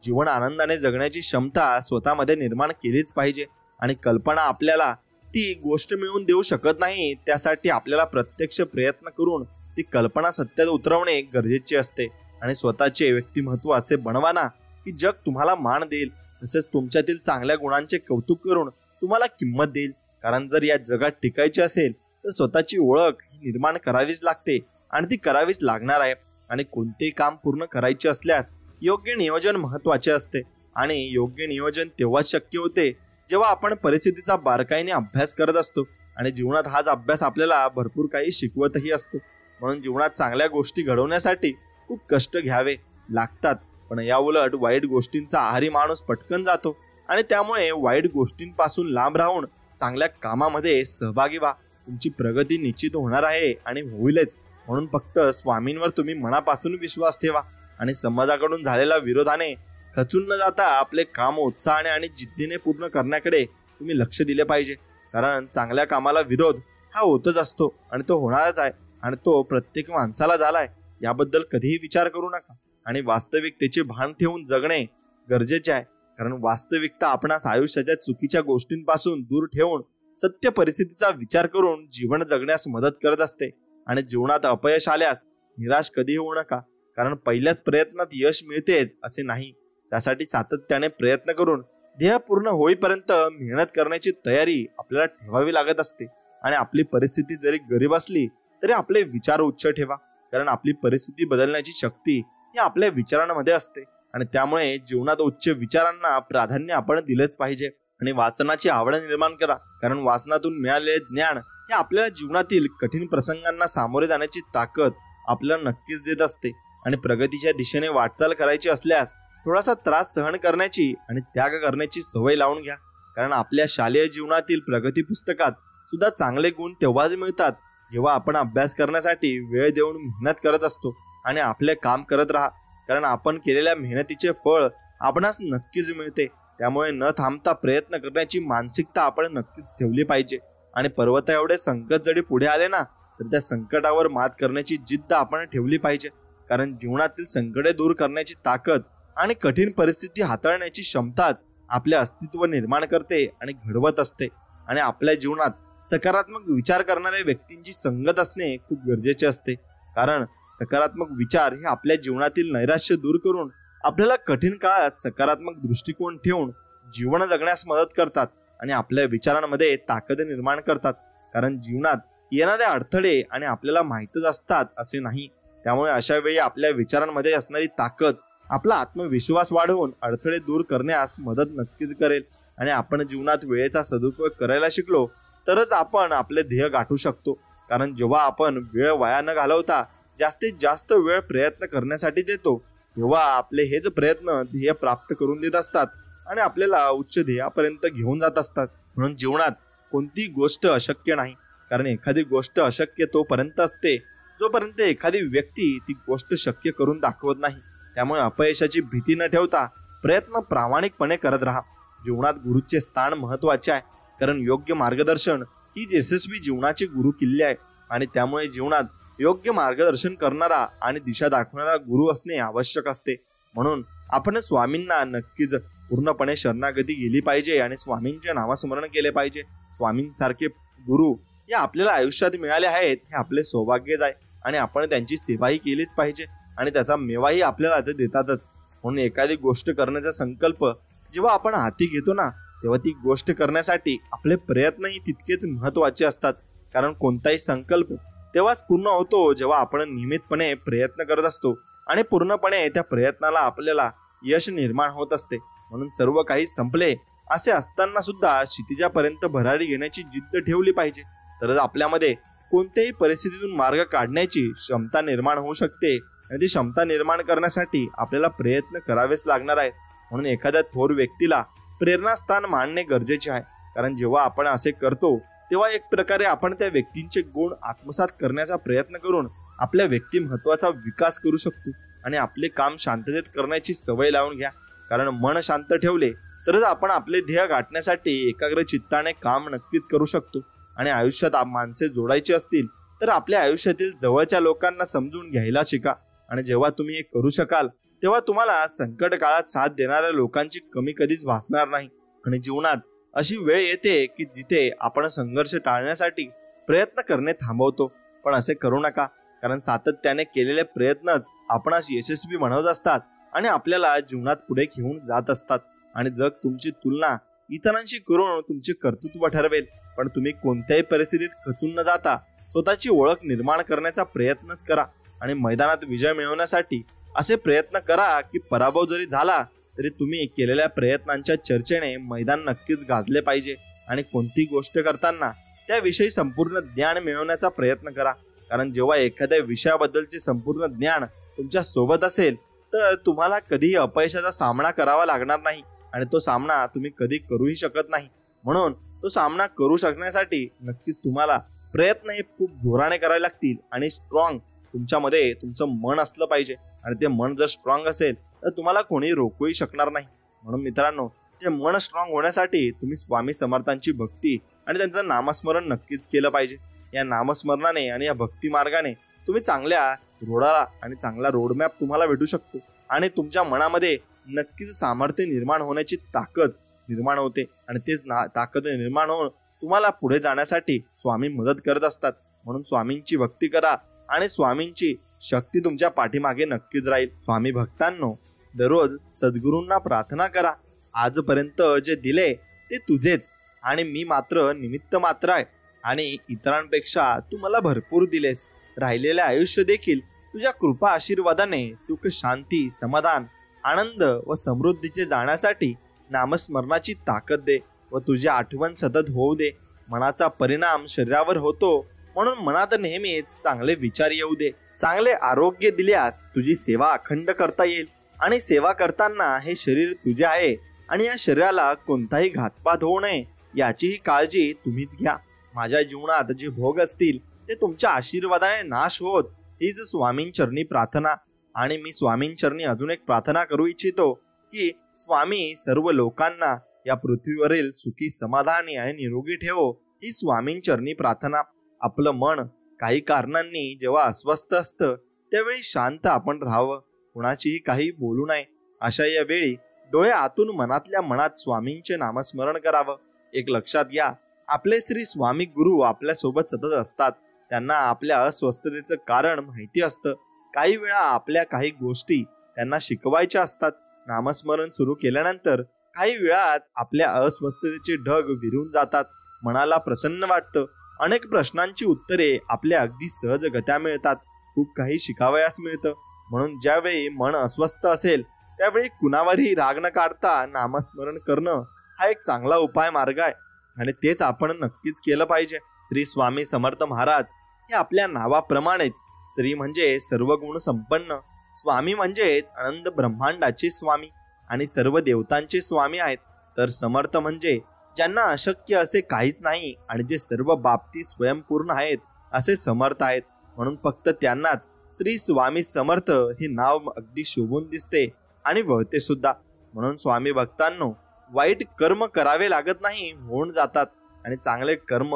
जीवन आनंदाने जगण्याची क्षमता स्वतःमध्ये निर्माण केलीच पाहिजे. आणि कल्पना आपल्याला ती गोष्ट मिळवून देऊ शकत नाही, त्यासाठी आपल्याला प्रत्यक्ष प्रयत्न करून ती कल्पना सत्यात उतरवणे गरजेचे असते. आणि स्वतःचे व्यक्तिमत्व असे बनवा ना की जग तुम्हाला मान देईल, तसेच तुमच्यातील चांगल्या गुणांचे कौतुक करून तुम्हाला किंमत देईल. कारण जर या जगात टिकायचे असेल तर स्वतःची ओळख ही निर्माण करावीच लागते आणि ती करावीच लागणार आहे. आणि कोणतेही काम पूर्ण करायचे असल्यास योग्य नियोजन महत्वाचे असते आणि योग्य नियोजन तेव्हाच शक्य होते जेव्हा आपण परिस्थितीचा बारकाईने अभ्यास करत असतो. आणि जीवनात हाच अभ्यास आपल्याला भरपूर काही शिकवतही असतो. म्हणून जीवनात चांगल्या गोष्टी घडवण्यासाठी खूप कष्ट घ्यावे लागतात. पण या उलट वाईट गोष्टींचा आहारी माणूस पटकन जातो आणि त्यामुळे वाईट गोष्टींपासून लांब राहून चांगल्या कामामध्ये सहभागी व्हा. तुमची प्रगती निश्चित होणार आहे आणि होईलच. म्हणून फक्त स्वामींवर तुम्ही मनापासून विश्वास ठेवा आणि समाजाकडून झालेल्या विरोधाने खचून न जाता आपले काम उत्साहाने आणि जिद्दीने पूर्ण करण्याकडे तुम्ही लक्ष दिले पाहिजे. कारण चांगल्या कामाला विरोध हा होतच असतो आणि तो होणारच आहे आणि तो प्रत्येक माणसाला झालाय. याबद्दल कधीही विचार करू नका आणि वास्तविकतेचे भान ठेवून जगणे गरजेचे आहे. कारण वास्तविकता आपणास आयुष्याच्या चुकीच्या गोष्टींपासून दूर ठेवून सत्य परिस्थितीचा विचार करून जीवन जगण्यास मदत करत असते. आणि जीवनात अपयश आल्यास निराश कधी होऊ नका. कारण पहिल्याच प्रयत्नात यश मिळतेच असे नाही. त्यासाठी सातत्याने प्रयत्न करून ध्येय पूर्ण होईपर्यंत मेहनत करण्याची तयारी आपल्याला ठेवावी लागत असते. आणि आपली परिस्थिती जरी गरीब असली तरी आपले विचार उच्च ठेवा. कारण आपली परिस्थिती बदलण्याची शक्ती ही आपल्या विचारांमध्ये असते आणि त्यामुळे जीवनात उच्च विचारांना प्राधान्य आपण दिलेच पाहिजे. आणि वाचनाची आवड निर्माण करा. कारण वाचनातून मिळालेले ज्ञान हे आपल्याला जीवनातील कठीण प्रसंगांना सामोरे जाण्याची ताकद आपल्याला नक्कीच देत असते. आणि प्रगतीच्या दिशेने वाटचाल करायची असल्यास थोडासा त्रास सहन करण्याची आणि त्याग करण्याची सवय लावून घ्या. कारण आपल्या शालेय जीवनातील प्रगती पुस्तकात सुद्धा चांगले गुण तेव्हाच मिळतात जेव्हा आपण अभ्यास करण्यासाठी वेळ देऊन मेहनत करत असतो आणि आपले काम करत राहा. कारण आपण केलेल्या मेहनतीचे फळ आपणास नक्कीच मिळते. त्यामुळे न थांबता प्रयत्न करण्याची मानसिकता आपण नक्कीच ठेवली पाहिजे. आणि पर्वता एवढे संकट जरी पुढे आले ना तर त्या संकटावर मात करण्याची जिद्द आपण ठेवली पाहिजे. कारण जीवनातील संकटे दूर करण्याची ताकद आणि कठीण परिस्थिती हाताळण्याची क्षमताच आपले अस्तित्व निर्माण करते आणि घडवत असते. आणि आपल्या जीवनात सकारात्मक विचार करणाऱ्या व्यक्तींची संगत असणे खूप गरजेचे असते. कारण सकारात्मक विचार हे आपल्या जीवनातील नैराश्य दूर करून आपल्याला कठीण काळात सकारात्मक दृष्टिकोन ठेवून जीवन जगण्यास मदत करतात आणि आपल्या विचारांमध्ये ताकद निर्माण करतात. कारण जीवनात येणारे अडथळे आणि आपल्याला माहीतच असतात असे नाही. त्यामुळे अशा वेळी आपल्या विचारांमध्ये असणारी ताकद आपला आत्मविश्वास वाढवून अडथळे दूर करण्यास मदत नक्कीच करेल. आणि आपण जीवनात वेळेचा सदुपयोग करायला शिकलो तरच आपण आपले ध्येय गाठू शकतो. कारण जेव्हा आपण वेळ वाया न घालवता जास्तीत जास्त वेळ प्रयत्न करण्यासाठी देतो तेव्हा आपले हेच प्रयत्न ध्येय प्राप्त करून देत असतात आणि आपल्याला उच्च ध्येयापर्यंत घेऊन जात असतात. म्हणून जीवनात कोणतीही गोष्ट अशक्य नाही. कारण एखादी गोष्ट अशक्य तोपर्यंत असते जोपर्यंत एखादी व्यक्ती ती गोष्ट शक्य करून दाखवत नाही. त्यामुळे अपयशाची भीती न ठेवता प्रयत्न प्रामाणिकपणे करत राहा. जीवनात गुरुचे स्थान महत्वाचे आहे. कारण योग्य मार्गदर्शन ही यशस्वी जीवनाची गुरु किल्ली आहे. आणि त्यामुळे जीवनात योग्य मार्गदर्शन करणारा आणि दिशा दाखवणारा गुरु असणे आवश्यक असते. म्हणून आपण स्वामींना नक्कीच पूर्णपणे शरणागती गेली पाहिजे आणि स्वामींचे नामस्मरण केले पाहिजे. स्वामींसारखे गुरु या आपल्याला आयुष्यात मिळाले आहेत हे आपले सौभाग्यच आहे आणि आपण त्यांची सेवाही केलीच पाहिजे आणि त्याचा मेवाही आपल्याला ते देतातच. म्हणून एखादी गोष्ट करण्याचा संकल्प जेव्हा आपण हाती घेतो ना तेव्हा ती गोष्ट करण्यासाठी आपले प्रयत्नही तितकेच महत्वाचे असतात. कारण कोणताही संकल्प तेव्हाच पूर्ण होतो जेव्हा आपण नियमितपणे प्रयत्न करत असतो आणि पूर्णपणे त्या प्रयत्नाला आपल्याला यश निर्माण होत असते. म्हणून सर्व काही संपले असे असताना सुद्धा क्षितिजापर्यंत भरारी घेण्याची जिद्द ठेवली पाहिजे. तरच आपल्यामध्ये कोणत्याही परिस्थितीतून मार्ग काढण्याची क्षमता निर्माण होऊ शकते. आणि ती क्षमता निर्माण करण्यासाठी आपल्याला प्रयत्न करावेच लागणार आहेत. म्हणून एखाद्या थोर व्यक्तीला प्रेरणास्थान मानणे गरजेचे आहे. कारण जेव्हा आपण असे करतो तेव्हा एक प्रकारे आपण त्या व्यक्तींचे गुण आत्मसात करण्याचा प्रयत्न करून आपल्या व्यक्तिमत्वाचा विकास करू शकतो आणि आपले काम शांततेत करण्याची सवय लावून घ्या. कारण मन शांत ठेवले तरच आपण आपले ध्येय गाठण्यासाठी एकाग्र चित्ताने काम नक्कीच करू शकतो. आणि आयुष्यात माणसे जोडायची असतील तर आपल्या आयुष्यातील जवळच्या लोकांना समजून घ्यायला शिका. आणि जेव्हा तुम्ही हे करू शकाल तेव्हा तुम्हाला संकट काळात साथ देणाऱ्या लोकांची कमी कधीच भासणार नाही. आणि जीवनात अशी वेळ येते की जिथे आपण संघर्ष टाळण्यासाठी प्रयत्न करणे थांबवतो. पण असे करू नका. कारण सातत्याने केलेले प्रयत्नच आपणास यशस्वी बनवत असतात आणि आपल्याला जीवनात पुढे घेऊन जात असतात. आणि जग तुमची तुलना इतरांशी करून तुमचे कर्तृत्व ठरवेल, पण तुम्ही कोणत्याही परिस्थितीत खचून न जाता स्वतःची ओळख निर्माण करण्याचा प्रयत्नच करा आणि मैदानात विजय मिळवण्यासाठी असे प्रयत्न करा की पराभव जरी झाला तरी तुम्ही केलेल्या प्रयत्नांच्या चर्चेने मैदान नक्कीच गाजले पाहिजे. आणि कोणती गोष्ट करताना त्याविषयी संपूर्ण ज्ञान मिळवण्याचा प्रयत्न करा, कारण जेव्हा एखाद्या विषयाबद्दलचे संपूर्ण ज्ञान तुमच्या सोबत असेल तर तुम्हाला कधीही अपयशाचा सामना करावा लागणार नाही आणि तो सामना तुम्ही कधी करूही शकत नाही. म्हणून तो सामना करू शकण्यासाठी नक्कीच तुम्हाला प्रयत्न हे खूप जोराने करावे लागतील आणि स्ट्रॉंग तुमच्यामध्ये तुमचं मन असलं पाहिजे. आणि ते मन जर स्ट्रॉंग असेल तर तुम्हाला कोणी रोखूही शकणार नाही. म्हणून मित्रांनो, ते मन स्ट्रॉंग होण्यासाठी तुम्ही स्वामी समर्थांची भक्ती आणि त्यांचं नामस्मरण नक्कीच केलं पाहिजे. या नामस्मरणाने आणि या भक्ती मार्गाने तुम्ही चांगल्या रोडाला आणि चांगला रोडमॅप तुम्हाला भेटू शकतो आणि तुमच्या मनामध्ये नक्कीच सामर्थ्य निर्माण होण्याची ताकद निर्माण होते आणि तेच ताकद निर्माण होऊन तुम्हाला पुढे जाण्यासाठी स्वामी मदत करत असतात. म्हणून स्वामींची भक्ती करा आणि स्वामींची शक्ती तुमच्या पाठीमागे नक्कीच राहील. स्वामी भक्तांनो, दररोज सद्गुरूंना प्रार्थना करा, आजपर्यंत जे दिले ते तुझेच आणि मी मात्र निमित्त मात्र आहे आणि इतरांपेक्षा तू मला भरपूर दिलेस. राहिलेले आयुष्य देखील तुझ्या कृपा आशीर्वादाने सुख, शांती, समाधान, आनंद व समृद्धीचे जाण्यासाठी नामस्मरणाची ताकद दे व तुझी आठवण सतत होऊ दे. मनाचा परिणाम शरीरावर होतो, म्हणून मनात नेहमीच चांगले विचार येऊ दे. चांगले आरोग्य दिल्यास तुझी सेवा अखंड करता येईल आणि सेवा करताना हे शरीर तुझे आहे आणि या शरीराला कोणताही घातपात होऊ नये याचीही काळजी तुम्हीच घ्या. माझ्या जीवनात जे भोग असतील ते तुमच्या आशीर्वादाने नाश होत, हीच स्वामींचरणी प्रार्थना. आणि मी स्वामींचरणी अजून एक प्रार्थना करू इच्छितो की स्वामी सर्व लोकांना या पृथ्वीवरील सुखी, समाधानी आणि निरोगी ठेवो. ही स्वामींचरणी प्रार्थना. आपलं मन काही कारणांनी जेव्हा अस्वस्थ असतं त्यावेळी शांत आपण राहावं, कुणाचीही काही बोलू नये. अशा या वेळी डोळे आतून मनातल्या मनात स्वामींचे नामस्मरण करावं. एक लक्षात घ्या, आपले श्री स्वामी गुरु आपल्या सोबत सतत असतात. त्यांना आपल्या अस्वस्थतेचं कारण माहिती असतं. काही वेळा आपल्या काही गोष्टी त्यांना शिकवायच्या असतात. नामस्मरण सुरू केल्यानंतर काही वेळात आपल्या अस्वस्थतेचे ढग विरून जातात. मनाला प्रसन्न वाटतं. अनेक प्रश्नांची उत्तरे आपल्या अगदी सहजगत्या मिळतात. खूप काही शिकावयास मिळतं. म्हणून ज्यावेळी मन अस्वस्थ असेल त्यावेळी कुणावरही राग न काढता नामस्मरण करणं हा एक चांगला उपाय मार्ग आहे आणि तेच आपण नक्कीच केलं पाहिजे. श्री स्वामी समर्थ महाराज हे आपल्या नावाप्रमाणेच श्री म्हणजे सर्व गुण संपन्न, स्वामी म्हणजेच आनंद ब्रह्मांडाचे स्वामी आणि सर्व देवतांचे स्वामी आहेत. तर समर्थ म्हणजे ज्यांना अशक्य असे काहीच नाही आणि जे सर्व बाबतीत स्वयंपूर्ण आहेत असे समर्थ आहेत. म्हणून फक्त त्यांनाच श्री स्वामी समर्थ हे नाव अगदी शोभून दिसते आणि वळते सुद्धा. म्हणून स्वामी भक्तांनो, वाईट कर्म करावे लागत नाही, होऊन जातात. आणि चांगले कर्म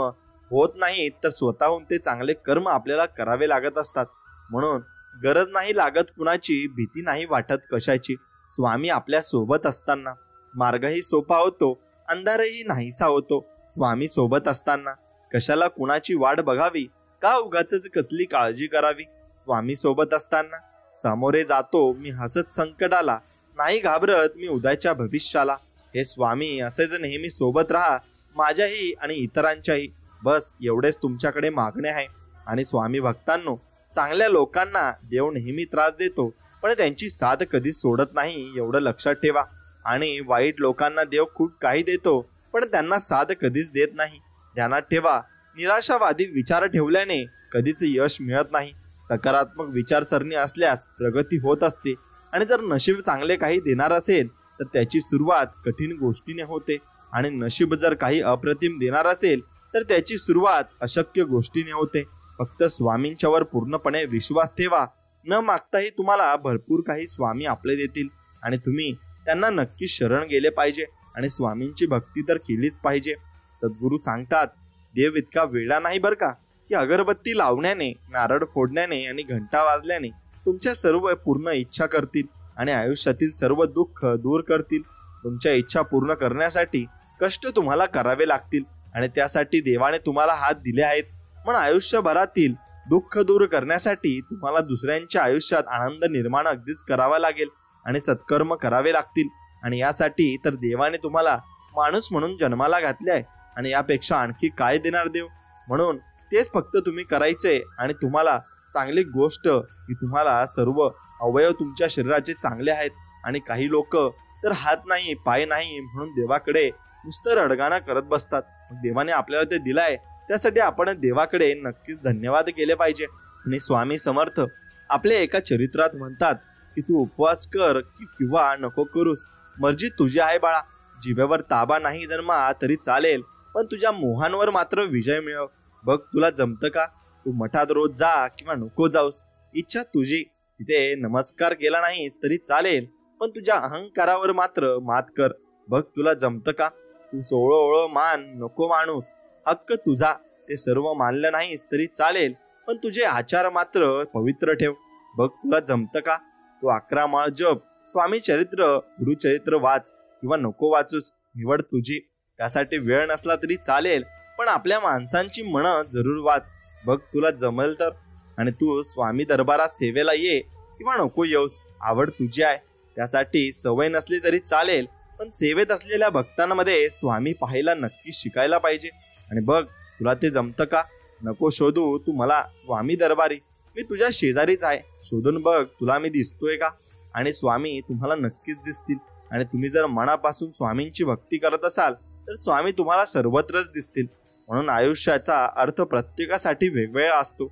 होत नाही तर स्वतःहून ते चांगले कर्म आपल्याला करावे लागत असतात. म्हणून गरज नाही लागत कुणाची, भीती नाही वाटत कशाची. स्वामी आपल्या सोबत असताना मार्गही सोपा होतो, अंधारही नाहीसा होतो. स्वामी सोबत असताना कशाला कुणाची वाट बघावी, का उगाचच कसली काळजी करावी. स्वामी सोबत असताना सामोरे जातो मी हसत संकटाला, नाही घाबरत मी उद्याच्या भविष्याला. हे स्वामी असेच नेहमी सोबत राहा, माझ्याही आणि इतरांच्याही. बस एवढेच तुमच्याकडे मागणे आहे. आणि स्वामी भक्तांनो, चांगल्या लोकांना देव नेहमी त्रास देतो पण त्यांची साथ कधीच सोडत नाही, एवढं लक्षात ठेवा. आणि वाईट लोकांना देव खूप काही देतो पण त्यांना साथ कधीच देत नाही. ध्यानात ठेवा, निराशावादी विचार ठेवल्याने कधीच यश मिळत नाही. सकारात्मक विचारसरणी असल्यास प्रगती होत असते आणि जर नशीब चांगले काही देणार असेल तर त्याची सुरुवात कठीण गोष्टीने होते आणि नशीब जर काही अप्रतिम देणार असेल तर त्याची सुरुवात अशक्य गोष्टीने होते. फक्त स्वामींच्यावर पूर्णपणे विश्वास ठेवा. न मागताही तुम्हाला भरपूर काही स्वामी आपले देतील आणि तुम्ही त्यांना नक्की शरण गेले पाहिजे आणि स्वामींची भक्ती तर केलीच पाहिजे. सद्गुरू सांगतात, देव इतका वेळा नाही बरं का, की अगरबत्ती लावण्याने, नारळ फोडण्याने आणि घंटा वाजल्याने तुमच्या सर्व पूर्ण इच्छा करतील आणि आयुष्यातील सर्व दुःख दूर करतील. तुमच्या इच्छा पूर्ण करण्यासाठी कष्ट तुम्हाला करावे लागतील आणि त्यासाठी देवाने तुम्हाला हात दिले आहेत. पण आयुष्यभरातील दुःख दूर करण्यासाठी तुम्हाला दुसऱ्यांच्या आयुष्यात आनंद निर्माण अगदीच करावा लागेल आणि सत्कर्म करावे लागतील. आणि यासाठी तर देवाने तुम्हाला माणूस म्हणून जन्माला घातले आहे आणि यापेक्षा आणखी काय देणार देव. म्हणून तेच फक्त तुम्ही करायचे. आणि तुम्हाला चांगली गोष्ट की तुम्हाला सर्व अवयव तुमच्या शरीराचे चांगले आहेत. आणि काही लोक तर हात नाही पाय नाही म्हणून देवाकडे नुसतं रडगाणं करत बसतात. देवाने आपल्याला ते दिलाय त्यासाठी आपण देवाकडे नक्कीच धन्यवाद केले पाहिजे. आणि स्वामी समर्थ आपल्या एका चरित्रात म्हणतात की तू उपवास कर किंवा नको करूस, मर्जी तुझी आहे बाळा. जिभेवर ताबा नाही जन्मा तरी चालेल, पण तुझ्या मोहांवर मात्र विजय मिळव. बघ तुला जमतं का. तू मठात रोज जा किंवा नको जाऊस, इच्छा तुझी. तिथे नमस्कार केला नाहीस तरी चालेल, पण तुझ्या अहंकारावर मात्र मात कर. बघ तुला जमतं का. तू सोळो मान नको माणूस, हक्क तुझा. ते सर्व मानलं नाहीस तरी चालेल, पण तुझे आचार मात्र पवित्र ठेव. बघ तुला जमतं का. तू 11 माळ जप, स्वामी चरित्र गुरुचरित्र वाच किंवा नको वाचूस, निवड तुझी. त्यासाठी वेळ नसला तरी चालेल, पण आपल्या माणसांची मनं जरूर वाच. बघ तुला जमेल तर. आणि तू स्वामी दरबारात सेवेला ये किंवा नको येऊस, आवड तुझी आहे. त्यासाठी सवय नसली तरी चालेल, पण सेवेत असलेल्या भक्तांमध्ये स्वामी पाहायला नक्की शिकायला पाहिजे. आणि बघ तुला ते जमतं का. नको शोधू तू मला स्वामी दरबारी, मी तुझ्या शेजारीच आहे. शोधून बघ तुला मी दिसतोय का. आणि स्वामी तुम्हाला नक्कीच दिसतील. आणि तुम्ही जर मनापासून स्वामींची भक्ती करत असाल तर स्वामी तुम्हाला सर्वत्रच दिसतील. म्हणून आयुष्याचा अर्थ प्रत्येकासाठी वेगवेगळा असतो.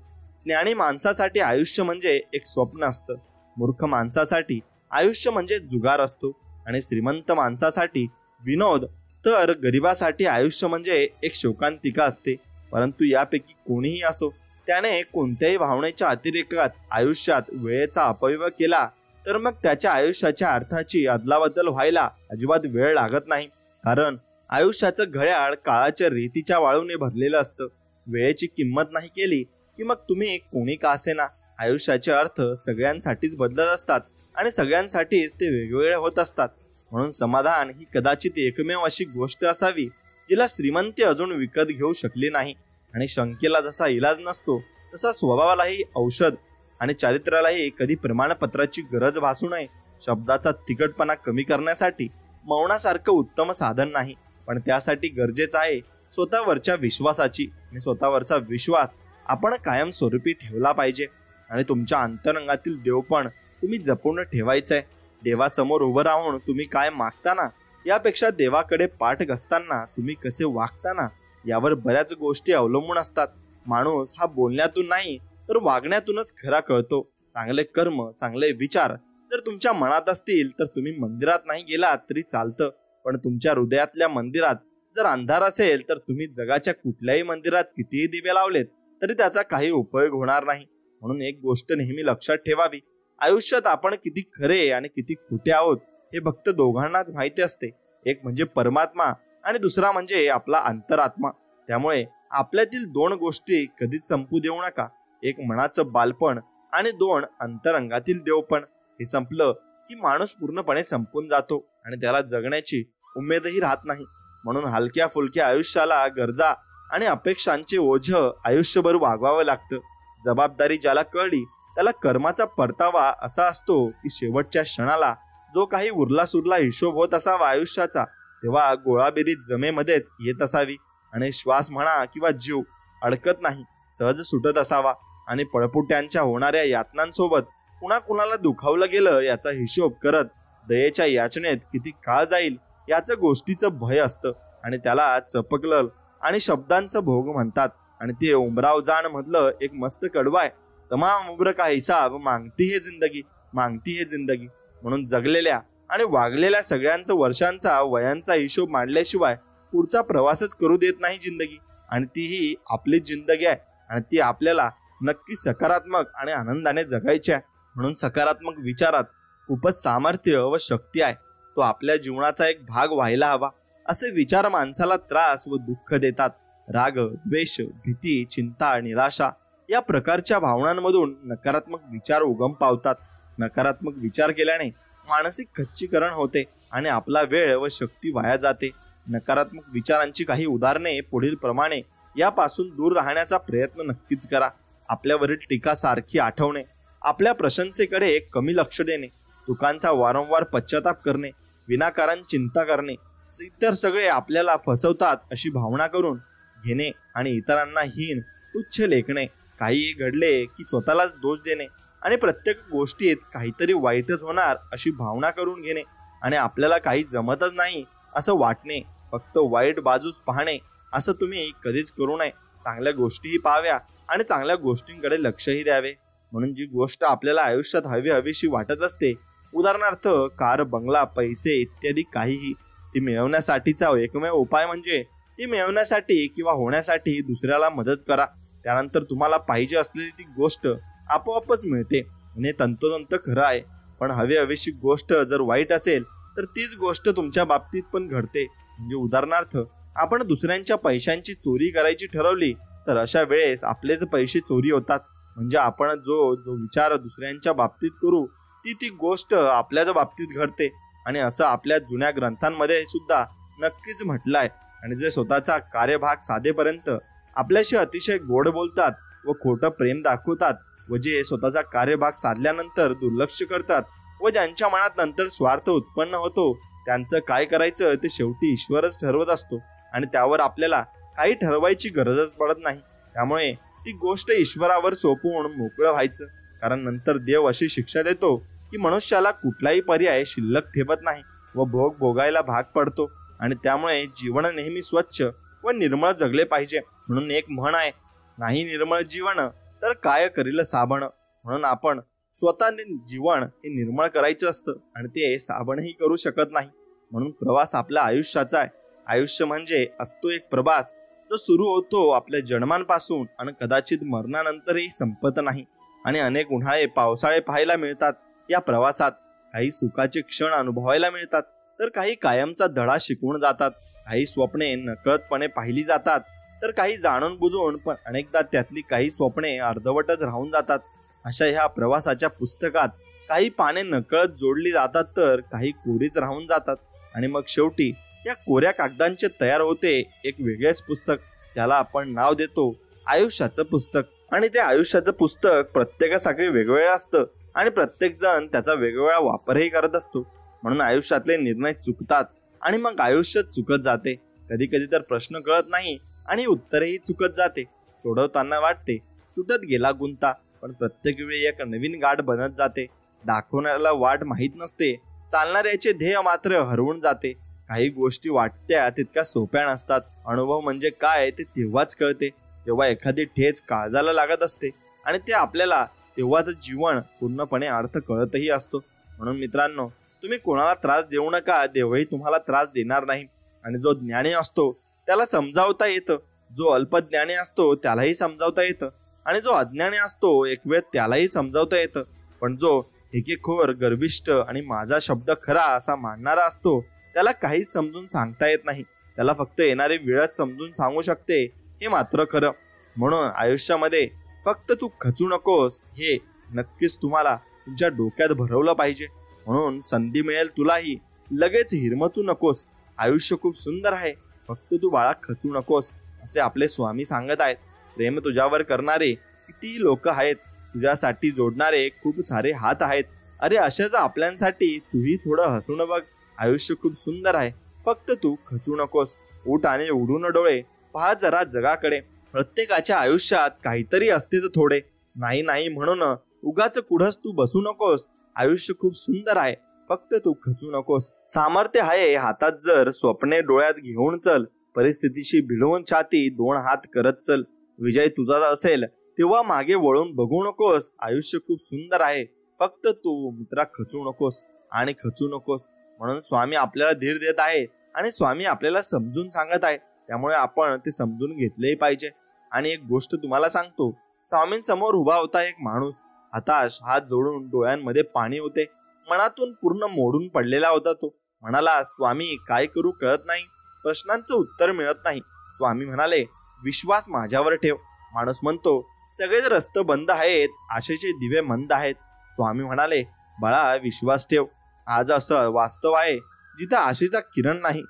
ज्ञानी माणसासाठी आयुष्य म्हणजे एक स्वप्न असतं. मूर्ख माणसासाठी आयुष्य म्हणजे जुगार असतो. आणि श्रीमंत माणसासाठी विनोद, तर गरिबासाठी आयुष्य म्हणजे एक शोकांतिका असते. परंतु यापैकी कोणीही असो, त्याने कोणत्याही भावनेच्या अतिरेकात आयुष्यात वेळेचा अपव्यय केला तर मग त्याच्या आयुष्याच्या अर्थाची अदलाबदल व्हायला अजिबात वेळ लागत नाही. कारण आयुष्याचं घड्याळ काळाच्या रेतीच्या वाळूने भरलेलं असतं. वेळेची किंमत नाही केली की मग तुम्ही कोणी का असेना, आयुष्याचे अर्थ सगळ्यांसाठीच बदलत असतात आणि सगळ्यांसाठीच ते वेगवेगळे होत असतात. म्हणून समाधान ही कदाचित एकमेव अशी गोष्ट असावी जिला श्रीमंती अजून विकत घेऊ शकली नाही. आणि शंकेला जसा इलाज नसतो तसा स्वभावालाही औषध आणि चारित्र्यालाही कधी प्रमाणपत्राची गरज भासू नये. शब्दाचा तिखटपणा कमी करण्यासाठी मौनासारखं उत्तम साधन नाही, पण त्यासाठी गरजेचं आहे स्वतःवरच्या विश्वासाची. आणि स्वतःवरचा विश्वास आपण कायमस्वरूपी ठेवला पाहिजे. आणि तुमच्या अंतरंगातील देवपण तुम्ही जपून ठेवायचंय. देवासमोर उभं राहून तुम्ही काय मागताना यापेक्षा देवाकडे पाठ घसताना तुम्ही कसे वागताना यावर बऱ्याच गोष्टी अवलंबून असतात. माणूस हा बोलण्यातून नाही तर वागण्यातूनच खरा कळतो. चांगले कर्म, चांगले विचार जर तुमच्या मनात असतील तर तुम्ही मंदिरात नाही गेलात तरी चालतं, पण तुमच्या हृदयातल्या मंदिरात जर अंधार असेल तर तुम्ही जगाच्या कुठल्याही मंदिरात कितीही दिवे लावलेत तरी त्याचा काही उपयोग होणार नाही. म्हणून एक गोष्ट नेहमी लक्षात ठेवावी, आयुष्यात आपण किती खरे आणि किती खोटे आहोत हे फक्त दोघांनाच माहिती असते. एक म्हणजे परमात्मा आणि दुसरा म्हणजे आपला अंतरात्मा. त्यामुळे आपल्यातील 2 गोष्टी कधीच संपू देऊ नका. एक मनाचं बालपण आणि 2 अंतरंगातील देवपण. हे संपलं की माणूस पूर्णपणे संपून जातो आणि त्याला जगण्याची उमेदही राहत नाही. म्हणून हलक्या फुलक्या आयुष्याला गरजा आणि अपेक्षांचे ओझ आयुष्यभर वागवावं लागतं. जबाबदारी ज्याला कळली त्याला कर्माचा परतावा असा असतो की शेवटच्या क्षणाला जो काही उरला सुरला हिशोब होत असावा आयुष्याचा, तेव्हा गोळाबेरीज जमेमध्येच येत असावी. आणि श्वास म्हणा किंवा जीव अडकत नाही, सहज सुटत असावा. आणि पळपुट्यांच्या होणाऱ्या यातनांसोबत कुणा कुणाला दुखावलं गेलं याचा हिशोब करत दयेच्या याचनेत किती काळ जाईल याचं गोष्टीचं भय असतं. आणि त्याला चपकलल आणि शब्दांचं भोग म्हणतात. आणि ते उमराव जाण मधलं एक मस्त कडवं आहे, तमाम उम्र का हिसाब मागती है जिंदगी, मागती है जिंदगी. म्हणून जगलेल्या आणि वागलेल्या सगळ्यांचं वर्षांचा वयांचा हिशोब मांडल्याशिवाय पुढचा प्रवासच करू देत नाही जिंदगी. आणि तीही आपलीच जिंदगी आहे आणि ती आपल्याला नक्की सकारात्मक आणि आनंदाने जगायची आहे. म्हणून सकारात्मक विचारात खूपच सामर्थ्य व शक्ती आहे. तो आपल्या जीवनाचा एक भाग व्हायला हवा. असे विचार माणसाला त्रास व दुःख देतात. राग, द्वेष, भीती, चिंता, निराशा या प्रकारच्या भावनांमधून नकारात्मक विचार उगम पावतात. नकारात्मक विचार केल्याने मानसिक खच्चीकरण होते आणि आपला वेळ व शक्ती वाया जाते. नकारात्मक विचारांची काही उदाहरणे पुढील प्रमाणे. यापासून दूर राहण्याचा प्रयत्न नक्कीच करा. आपल्यावरील टीका सारखी आठवणे, आपल्या प्रशंसेकडे कमी लक्ष देणे, चुकांचा वारंवार पश्चाताप करणे, विनाकारण चिंता करणे, इतर सगळे आपल्याला फसवतात अशी भावना करून घेणे आणि इतरांना हीन तुच्छ लेखणे, काहीही घडले की स्वतःलाच दोष देणे आणि प्रत्येक गोष्टीत काहीतरी वाईटच होणार अशी भावना करून घेणे आणि आपल्याला काही जमतच नाही असं वाटणे, फक्त वाईट बाजूच पाहणे, असं तुम्ही कधीच करू नये. चांगल्या गोष्टीही पाहाव्या आणि चांगल्या गोष्टींकडे लक्षही द्यावे. म्हणून जी गोष्ट आपल्याला आयुष्यात हवीशी वाटत असते, उदाहरणार्थ कार, बंगला, पैसे इत्यादी काहीही, ती मिळवण्यासाठीचा एकमेव उपाय म्हणजे ती मिळवण्यासाठी किंवा होण्यासाठी दुसऱ्याला मदत करा. त्यानंतर तुम्हाला पाहिजे असलेली ती गोष्ट आपोआपच मिळते. हे तंतोतंत खरं आहे. पण हवीशी गोष्ट जर वाईट असेल तर तीच गोष्ट तुमच्या बाबतीत पण घडते. म्हणजे उदाहरणार्थ आपण दुसऱ्यांच्या पैशांची चोरी करायची ठरवली तर अशा वेळेस आपलेच पैसे चोरी होतात. म्हणजे आपण जो विचार दुसऱ्यांच्या बाबतीत करू ती गोष्ट आपल्याच बाबतीत घडते. आणि असं आपल्या जुन्या ग्रंथांमध्ये सुद्धा नक्कीच म्हटलं आहे. आणि जे स्वतःचा कार्यभाग साधेपर्यंत आपल्याशी अतिशय गोड बोलतात व खोटं प्रेम दाखवतात व जे स्वतःचा कार्यभाग साधल्यानंतर दुर्लक्ष करतात व ज्यांच्या मनात नंतर स्वार्थ उत्पन्न होतो, त्यांचं काय करायचं ते शेवटी ईश्वरच ठरवत असतो आणि त्यावर आपल्याला काही ठरवायची गरजच पडत नाही. त्यामुळे ती गोष्ट ईश्वरावर सोपवून मोकळं व्हायचं. कारण नंतर देव अशी शिक्षा देतो की मनुष्याला कुठलाही पर्याय शिल्लक ठेवत नाही व भोग भोगायला भाग पडतो. आणि त्यामुळे जीवन नेहमी स्वच्छ व निर्मळ जगले पाहिजे. म्हणून एक म्हण आहे, नाही निर्मळ जीवन तर काय करील साबण. म्हणून आपण स्वतःने जीवन हे निर्मळ करायचं असतं आणि ते साबणही करू शकत नाही. म्हणून प्रवास आपल्या आयुष्याचा आहे. आयुष्य म्हणजे असतो एक प्रवास जो सुरू होतो आपल्या जन्मांपासून आणि कदाचित मरणानंतरही संपत नाही. आणि अनेक उन्हाळे पावसाळे पाहायला मिळतात या प्रवासात. काही सुखाचे क्षण अनुभवायला मिळतात तर काही कायमचा धडा शिकवून जातात. काही स्वप्ने नकळतपणे पाहिली जातात तर काही जाणून बुजून, पण अनेकदा त्यातली काही स्वप्ने अर्धवटच राहून जातात. अशा ह्या प्रवासाच्या पुस्तकात काही पाने नकळत जोडली जातात तर काही कोरीच राहून जातात. आणि मग शेवटी या कोऱ्या कागदांचे तयार होते एक वेगळेच पुस्तक, ज्याला आपण नाव देतो आयुष्याचं पुस्तक. आणि ते आयुष्याचं पुस्तक प्रत्येकासाठी वेगवेगळं असतं आणि प्रत्येक जण त्याचा वेगवेगळा वापरही करत असतो. म्हणून आयुष्यातले निर्णय चुकतात आणि मग आयुष्य चुकत जाते. कधी कधी तर प्रश्न कळत नाही आणि उत्तरही चुकत जाते. सोडवताना वाटते सुटत गेला गुंता, पण प्रत्येक वेळी एक नवीन गाठ बनत जाते. दाखवण्याला वाट माहीत नसते, चालणाऱ्याचे ध्येय मात्र हरवून जाते. काही गोष्टी वाटत्या तितक्या सोप्या नसतात. अनुभव म्हणजे काय ते तेव्हाच कळते, जेव्हा एखादी ठेच काळजाला लागत असते आणि ते आपल्याला तेव्हाच जीवन पूर्णपणे अर्थ कळतही असतो. म्हणून मित्रांनो, तुम्ही कोणाला त्रास देऊ नका, देवही तुम्हाला त्रास देणार नाही. आणि जो ज्ञानी असतो त्याला समजावता येतं, जो अल्पज्ञानी असतो त्यालाही समजावता येतं आणि जो अज्ञानी असतो एक वेळ त्यालाही समजावता येतं. पण जो हेकेखोर, गर्विष्ठ आणि माझा शब्द खरा असा मानणारा असतो त्याला काहीच समजून सांगता येत नाही. त्याला फक्त येणारी वेळच समजून सांगू शकते, हे मात्र खरं. म्हणून आयुष्यामध्ये फक्त तू खचू नकोस हे नक्कीच तुम्हाला तुमच्या डोक्यात भरवलं पाहिजे. म्हणून संधी मिळेल तुलाही, लगेच हिरमतू नकोस. आयुष्य खूप सुंदर आहे, फक्त तू बाळा खचू नकोस, असे आपले स्वामी सांगत आहेत. प्रेम तुझ्यावर करणारे किती लोक आहेत, तुझ्यासाठी जोडणारे खूप सारे हात आहेत. अरे अशाच आपल्यांसाठी तूही थोडं हसून बघ. आयुष्य खूप सुंदर आहे, फक्त तू खचू नकोस. उठ आणि उडून डोळे पहा जरा जगाकडे. प्रत्येकाच्या आयुष्यात काहीतरी असतेच थोडे. नाही नाही म्हणून उगाच कुढच तू बसू नकोस. आयुष्य खूप सुंदर आहे, फक्त तू खचू नकोस. सामर्थ्य आहे हातात जर, स्वप्ने डोळ्यात घेऊन चल. परिस्थितीशी भिडवून छाती 2 हात करत चल. विजय तुझा असेल तेव्हा मागे वळून बघू नकोस. आयुष्य खूप सुंदर आहे, फक्त तू मित्रा खचू नकोस आणि खचू नकोस. म्हणून स्वामी आपल्याला धीर देत आहे आणि स्वामी आपल्याला समजून सांगत आहे. त्यामुळे आपण ते समजून घेतलेही पाहिजे. आणि एक गोष्ट तुम्हाला सांगतो, स्वामींसमोर उभा होता एक माणूस. हताश, हात जोडून डोळ्यांमध्ये पाणी होते. मनातून पूर्ण मोडून पडलेला होता तो. म्हणाला, स्वामी काय करू कळत नाही, प्रश्नांचं उत्तर मिळत नाही. स्वामी म्हणाले, विश्वास माझ्यावर ठेव. माणूस म्हणतो, सगळेच रस्ते बंद आहेत, आशेचे दिवे मंद आहेत. स्वामी म्हणाले, बाळा विश्वास ठेव. आज असं वास्तव आहे जिथे आशेचा किरण नाही.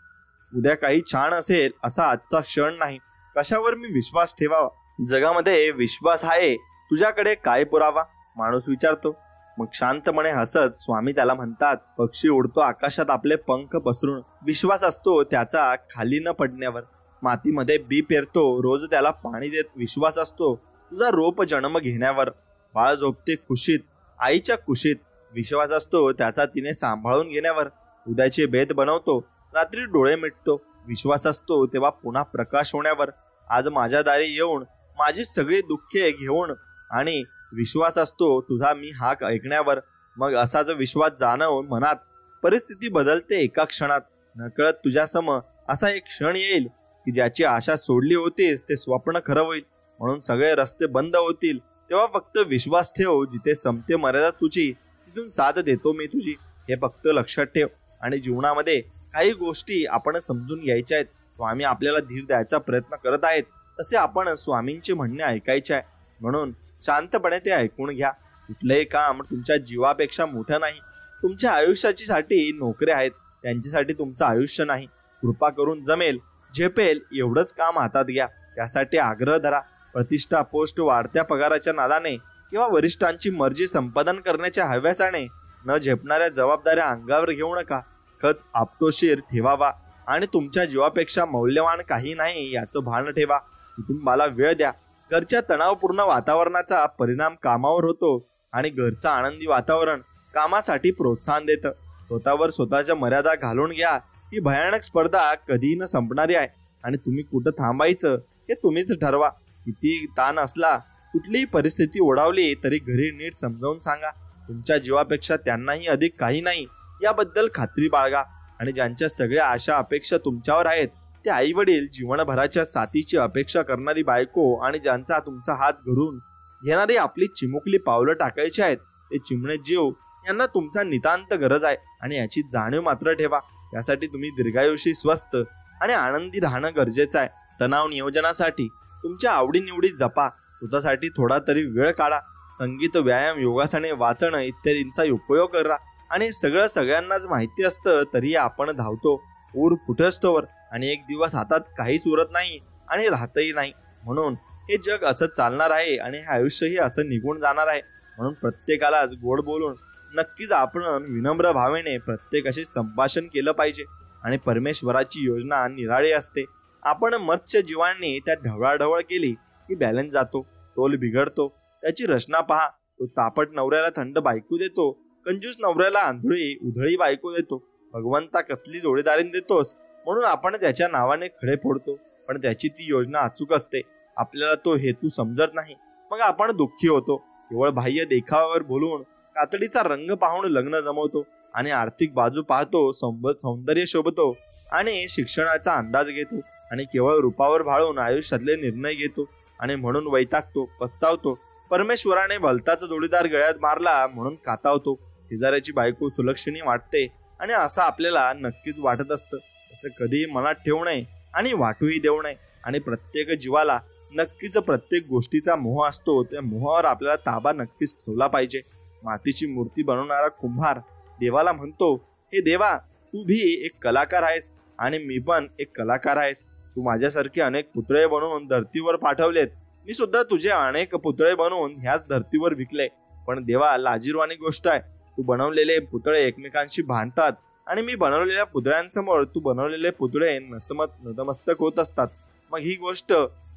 उद्या काही छान असेल असा आजचा क्षण नाही. कशावर मी विश्वास ठेवावा? जगामध्ये विश्वास आहे, तुझ्याकडे काय पुरावा? माणूस विचारतो. मग शांतपणे हसत स्वामी त्याला म्हणतात, पक्षी उडतो आकाशात आपले पंख पसरून, विश्वास असतो त्याचा खाली न पडण्यावर. मातीमध्ये बी पेरतो, रोज त्याला पाणी देत, विश्वास असतो तुझा रोप जन्म घेण्यावर. बाळ झोपते खुशीत आईच्या कुशीत, विश्वास असतो त्याचा तिने सांभाळून घेण्यावर. उद्याचे बेत बनवतो, रात्री डोळे मिटतो, विश्वास असतो तेव्हा पुन्हा प्रकाश होण्यावर. आज माझ्या दारी येऊन माझी सगळी दुःखे घेऊन, आणि विश्वास असतो तुझा मी हाक ऐकण्यावर. मग असाच विश्वास जाणव मनात, परिस्थिती बदलते एका क्षणात. नकळत तुझ्या सम असा एक क्षण येईल की ज्याची आशा सोडली होतीस ते स्वप्न खरं होईल. म्हणून सगळे रस्ते बंद होतील तेव्हा फक्त विश्वास ठेव. जिथे संपते मर्यादा तुझी तिथून साथ देतो मी तुझी, हे फक्त लक्षात ठेव. आणि जीवनामध्ये काही गोष्टी आपण समजून घ्यायच्या आहेत. स्वामी आपल्याला धीर द्यायचा प्रयत्न करत आहेत, तसे आपण स्वामींचे म्हणणे ऐकायचे आहे. म्हणून शांतपणे ते ऐकून घ्या. कुठलंही काम तुमच्या जीवापेक्षा मोठं नाही. तुमच्या आयुष्याची साठी नोकरी आहेत, त्यांच्यासाठी तुमचं आयुष्य नाही. कृपा करून जमेल झेपेल एवढंच काम हातात घ्या. त्यासाठी आग्रह धरा. प्रतिष्ठा, पोस्ट, वाढत्या पगाराच्या नादाने किंवा वरिष्ठांची मर्जी संपादन करण्याच्या हव्यासाने न झेपणाऱ्या जबाबदाऱ्या अंगावर घेऊ नका. खच आपतोशीर ठेवावा आणि तुमच्या जीवापेक्षा मौल्यवान काही नाही याचं भान ठेवा. कुटुंबाला वेळ द्या. घरच्या तणावपूर्ण वातावरणाचा परिणाम कामावर होतो आणि घरचं आनंदी वातावरण कामासाठी प्रोत्साहन देतं. स्वतःवर स्वतःच्या मर्यादा घालून घ्या. ही भयानक स्पर्धा कधीही न संपणारी आहे आणि तुम्ही कुठं थांबायचं हे तुम्हीच ठरवा. किती ताण असला, कुठलीही परिस्थिती ओढावली तरी घरी नीट समजावून सांगा. तुमच्या जीवापेक्षा त्यांनाही अधिक काही नाही याबद्दल खात्री बाळगा. आणि ज्यांच्या सगळ्या आशा अपेक्षा तुमच्यावर आहेत ते आई वडील, जीवनभराच्या साथीची अपेक्षा करणारी बायको आणि ज्यांचा तुमचा हात धरून घेणारी आपली चिमुकली पावलं टाकायची आहेत ते चिमणे जीव यांना तुमचा नितांत गरज आहे. आणि याची जाणीव मात्र ठेवा. यासाठी तुम्ही दीर्घायुषी, स्वस्थ आणि आनंदी राहणं गरजेचं आहे. तणाव नियोजनासाठी तुमच्या आवडीनिवडी जपा. स्वतःसाठी थोडा तरी वेळ काढा. संगीत, व्यायाम, योगासने, वाचन इत्यादींचा उपयोग करा. आणि सगळं सगळ्यांनाच माहिती असतं तरी आपण धावतो ऊर फुटस्तोवर, आणि एक दिवस हातात काहीच उरत नाही आणि राहतही नाही. म्हणून हे जग असं चालणार आहे आणि हे आयुष्यही असं निघून जाणार आहे. म्हणून प्रत्येकालाच गोड बोलून नक्कीच आपण विनम्र भावेने प्रत्येकाशी संभाषण केलं पाहिजे. आणि परमेश्वराची योजना निराळी असते. आपण मत्स्य जीवांनी त्या ढवळाढवळ केली की बॅलन्स जातो, तोल बिघडतो. त्याची रचना पहा. तो तापट नवऱ्याला थंड बायको देतो, कंजूस नवऱ्याला आंधळी उधळी बायको देतो. भगवंता कसली जोडीदारीन देतोस म्हणून आपण त्याच्या नावाने खडे फोडतो, पण त्याची ती योजना अचूक असते. आपल्याला तो हेतू समजत नाही, मग आपण दुःखी होतो. केवळ बाह्य देखाव्यावर बोलून, कातडीचा रंग पाहून लग्न जमवतो आणि आर्थिक बाजू पाहतो, सौंदर्य शोभतो आणि शिक्षणाचा अंदाज घेतो आणि केवळ रूपावर भाळून आयुष्यातले निर्णय घेतो आणि म्हणून वैतागतो, पस्तावतो. परमेश्वराने भलताचा जोडीदार गळ्यात मारला म्हणून कातावतो. शेजाऱ्याची बायको सुलक्षणी वाटते आणि असं आपल्याला नक्कीच वाटत असतं. असं कधीही मनात ठेवू नये आणि वाटूही देऊ नये. आणि प्रत्येक जीवाला नक्कीच प्रत्येक गोष्टीचा मोह असतो. त्या मोहावर आपल्याला ताबा नक्कीच ठेवला पाहिजे. मातीची मूर्ती बनवणारा कुंभार देवाला म्हणतो, हे देवा, तू भी एक कलाकार आहेस आणि मी पण एक कलाकार आहेस. तू माझ्यासारखे अनेक पुतळे बनवून धर्तीवर पाठवलेत. मी सुद्धा तुझे अनेक पुतळे बनवून ह्याच धर्तीवर विकले. पण देवा, लाजिरवाणी गोष्ट आहे, तू बनवलेले पुतळे एकमेकांशी भांडतात आणि मी बनवलेल्या पुतळ्यांसमोर तू बनवलेले पुतळे नतमस्तक होत असतात. मग ही गोष्ट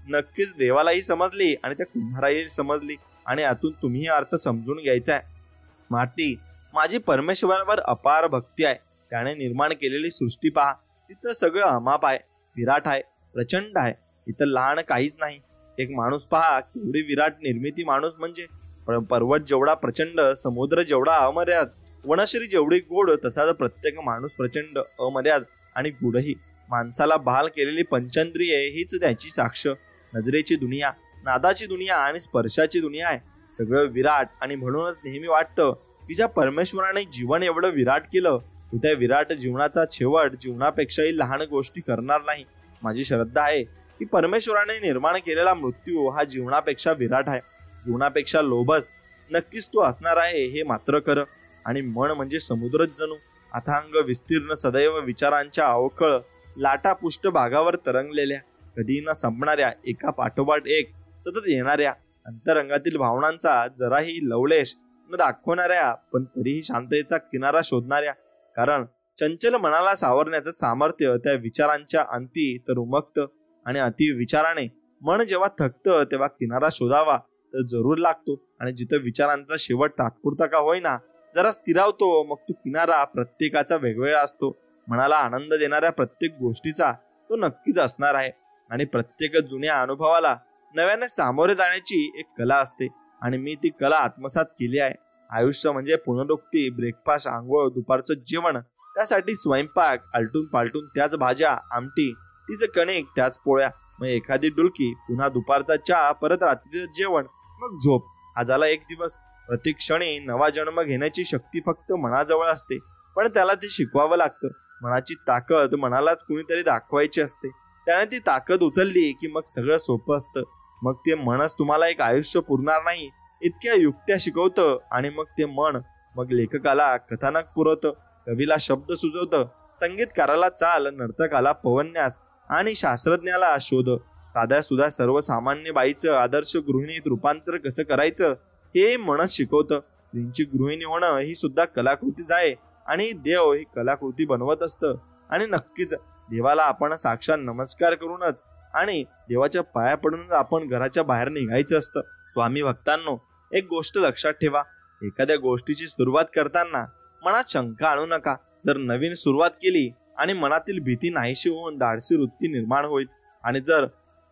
नक्कीच देवालाही समजली आणि त्या कुंभाराही समजली आणि यातून तुम्ही अर्थ समजून घ्यायचा आहे. माती, माझी परमेश्वरावर अपार भक्ती आहे. त्याने निर्माण केलेली सृष्टी पहा. तिथं सगळं अमाप आहे, विराट आहे, प्रचंड आहे. इथं लहान काहीच नाही. एक माणूस पहा, केवढी विराट निर्मिती माणूस म्हणजे. पर्वत जेवढा प्रचंड, समुद्र जेवढा अमर्याद, वनश्री जेवढी गोड, तसाच प्रत्येक माणूस प्रचंड, अमर्याद आणि गुढही. माणसाला बहाल केलेली पंचेंद्रिये हीच त्याची साक्ष. नजरेची दुनिया, नादाची दुनिया आणि स्पर्शाची दुनिया आहे. सगळं विराट. आणि म्हणूनच नेहमी वाटतं की ज्या परमेश्वराने जीवन एवढं विराट केलं, तो त्या विराट जीवनाचा शेवट जीवनापेक्षाही लहान गोष्टी करणार नाही. माझी श्रद्धा आहे की परमेश्वराने निर्माण केलेला मृत्यू हा जीवनापेक्षा विराट आहे. जीवनापेक्षा लोभस नक्कीच तो असणार आहे हे मात्र खरं. आणि मन म्हणजे समुद्रच जणू. अथांग विस्तीर्ण, सदैव विचारांच्या अवखळ लाटा पृष्ठभागावर तरंगलेल्या, कधी न संपणाऱ्या, एका पाठोपाठ एक सतत येणाऱ्या अंतरंगातील भावनांचा जराही लवलेश न दाखवणाऱ्या पण तरीही शांततेचा किनारा शोधणाऱ्या. कारण चंचल मनाला सावरण्याचं सामर्थ्य त्या विचारांच्या अंती तर उमगतं आणि अति विचाराने मन जेव्हा थकतं तेव्हा किनारा शोधावा तर जरूर लागतो. आणि जिथं विचारांचा शेवट तात्पुरता का होईना जरा स्थिरावतो, मग तो किनारा प्रत्येकाचा वेगवेगळा असतो. मनाला आनंद देणाऱ्या प्रत्येक गोष्टीचा तो नक्कीच असणार आहे. आणि प्रत्येक जुन्या अनुभवाला नव्याने सामोरे जाण्याची एक कला असते आणि मी ती कला आत्मसात केली आहे. आयुष्य म्हणजे पुनरुक्ती, ब्रेकफास्ट, आंघोळ, दुपारचं जेवण, त्यासाठी स्वयंपाक, आलटून पालटून त्याच भाज्या, आमटी, तीच कणिक, त्याच पोळ्या, मग एखादी डुलकी, पुन्हा दुपारचा चहा, परत रात्रीचं जेवण, मग झोप. हा झाला एक दिवस. प्रत्येक क्षणी नवा जन्म घेण्याची शक्ती फक्त मनाजवळ असते, पण त्याला ते शिकवावं लागतं. मनाची ताकद मनालाच कुणीतरी दाखवायची असते. त्याने ती ताकद उचलली की मग सगळं सोपं असतं. मग ते मनच तुम्हाला एक आयुष्य पुरणार नाही इतक्या युक्त्या शिकवतं आणि मग ते मन मग लेखकाला कथानक पुरवतं, कवीला शब्द सुचवतं, संगीतकाराला चाल, नर्तकाला पवन्यास आणि शास्त्रज्ञाला शोध. साध्या सुद्धा सर्वसामान्य बाईचं आदर्श गृहिणीत रूपांतर कसं करायचं हे मनच शिकवतं. स्त्रीची गृहिणी होणं ही सुद्धा कलाकृतीच आहे आणि देव ही कलाकृती बनवत असतं. आणि नक्कीच देवाला आपण साक्षात नमस्कार करूनच आणि देवाच्या पाया पडूनच आपण घराच्या बाहेर निघायचं असतं. स्वामी भक्तांनो, एक गोष्ट लक्षात ठेवा, एखाद्या गोष्टीची सुरुवात करताना मनात शंका आणू नका. जर नवीन सुरुवात केली आणि मनातील भीती नाहीशी होऊन धाडसी वृत्ती निर्माण होईल. आणि जर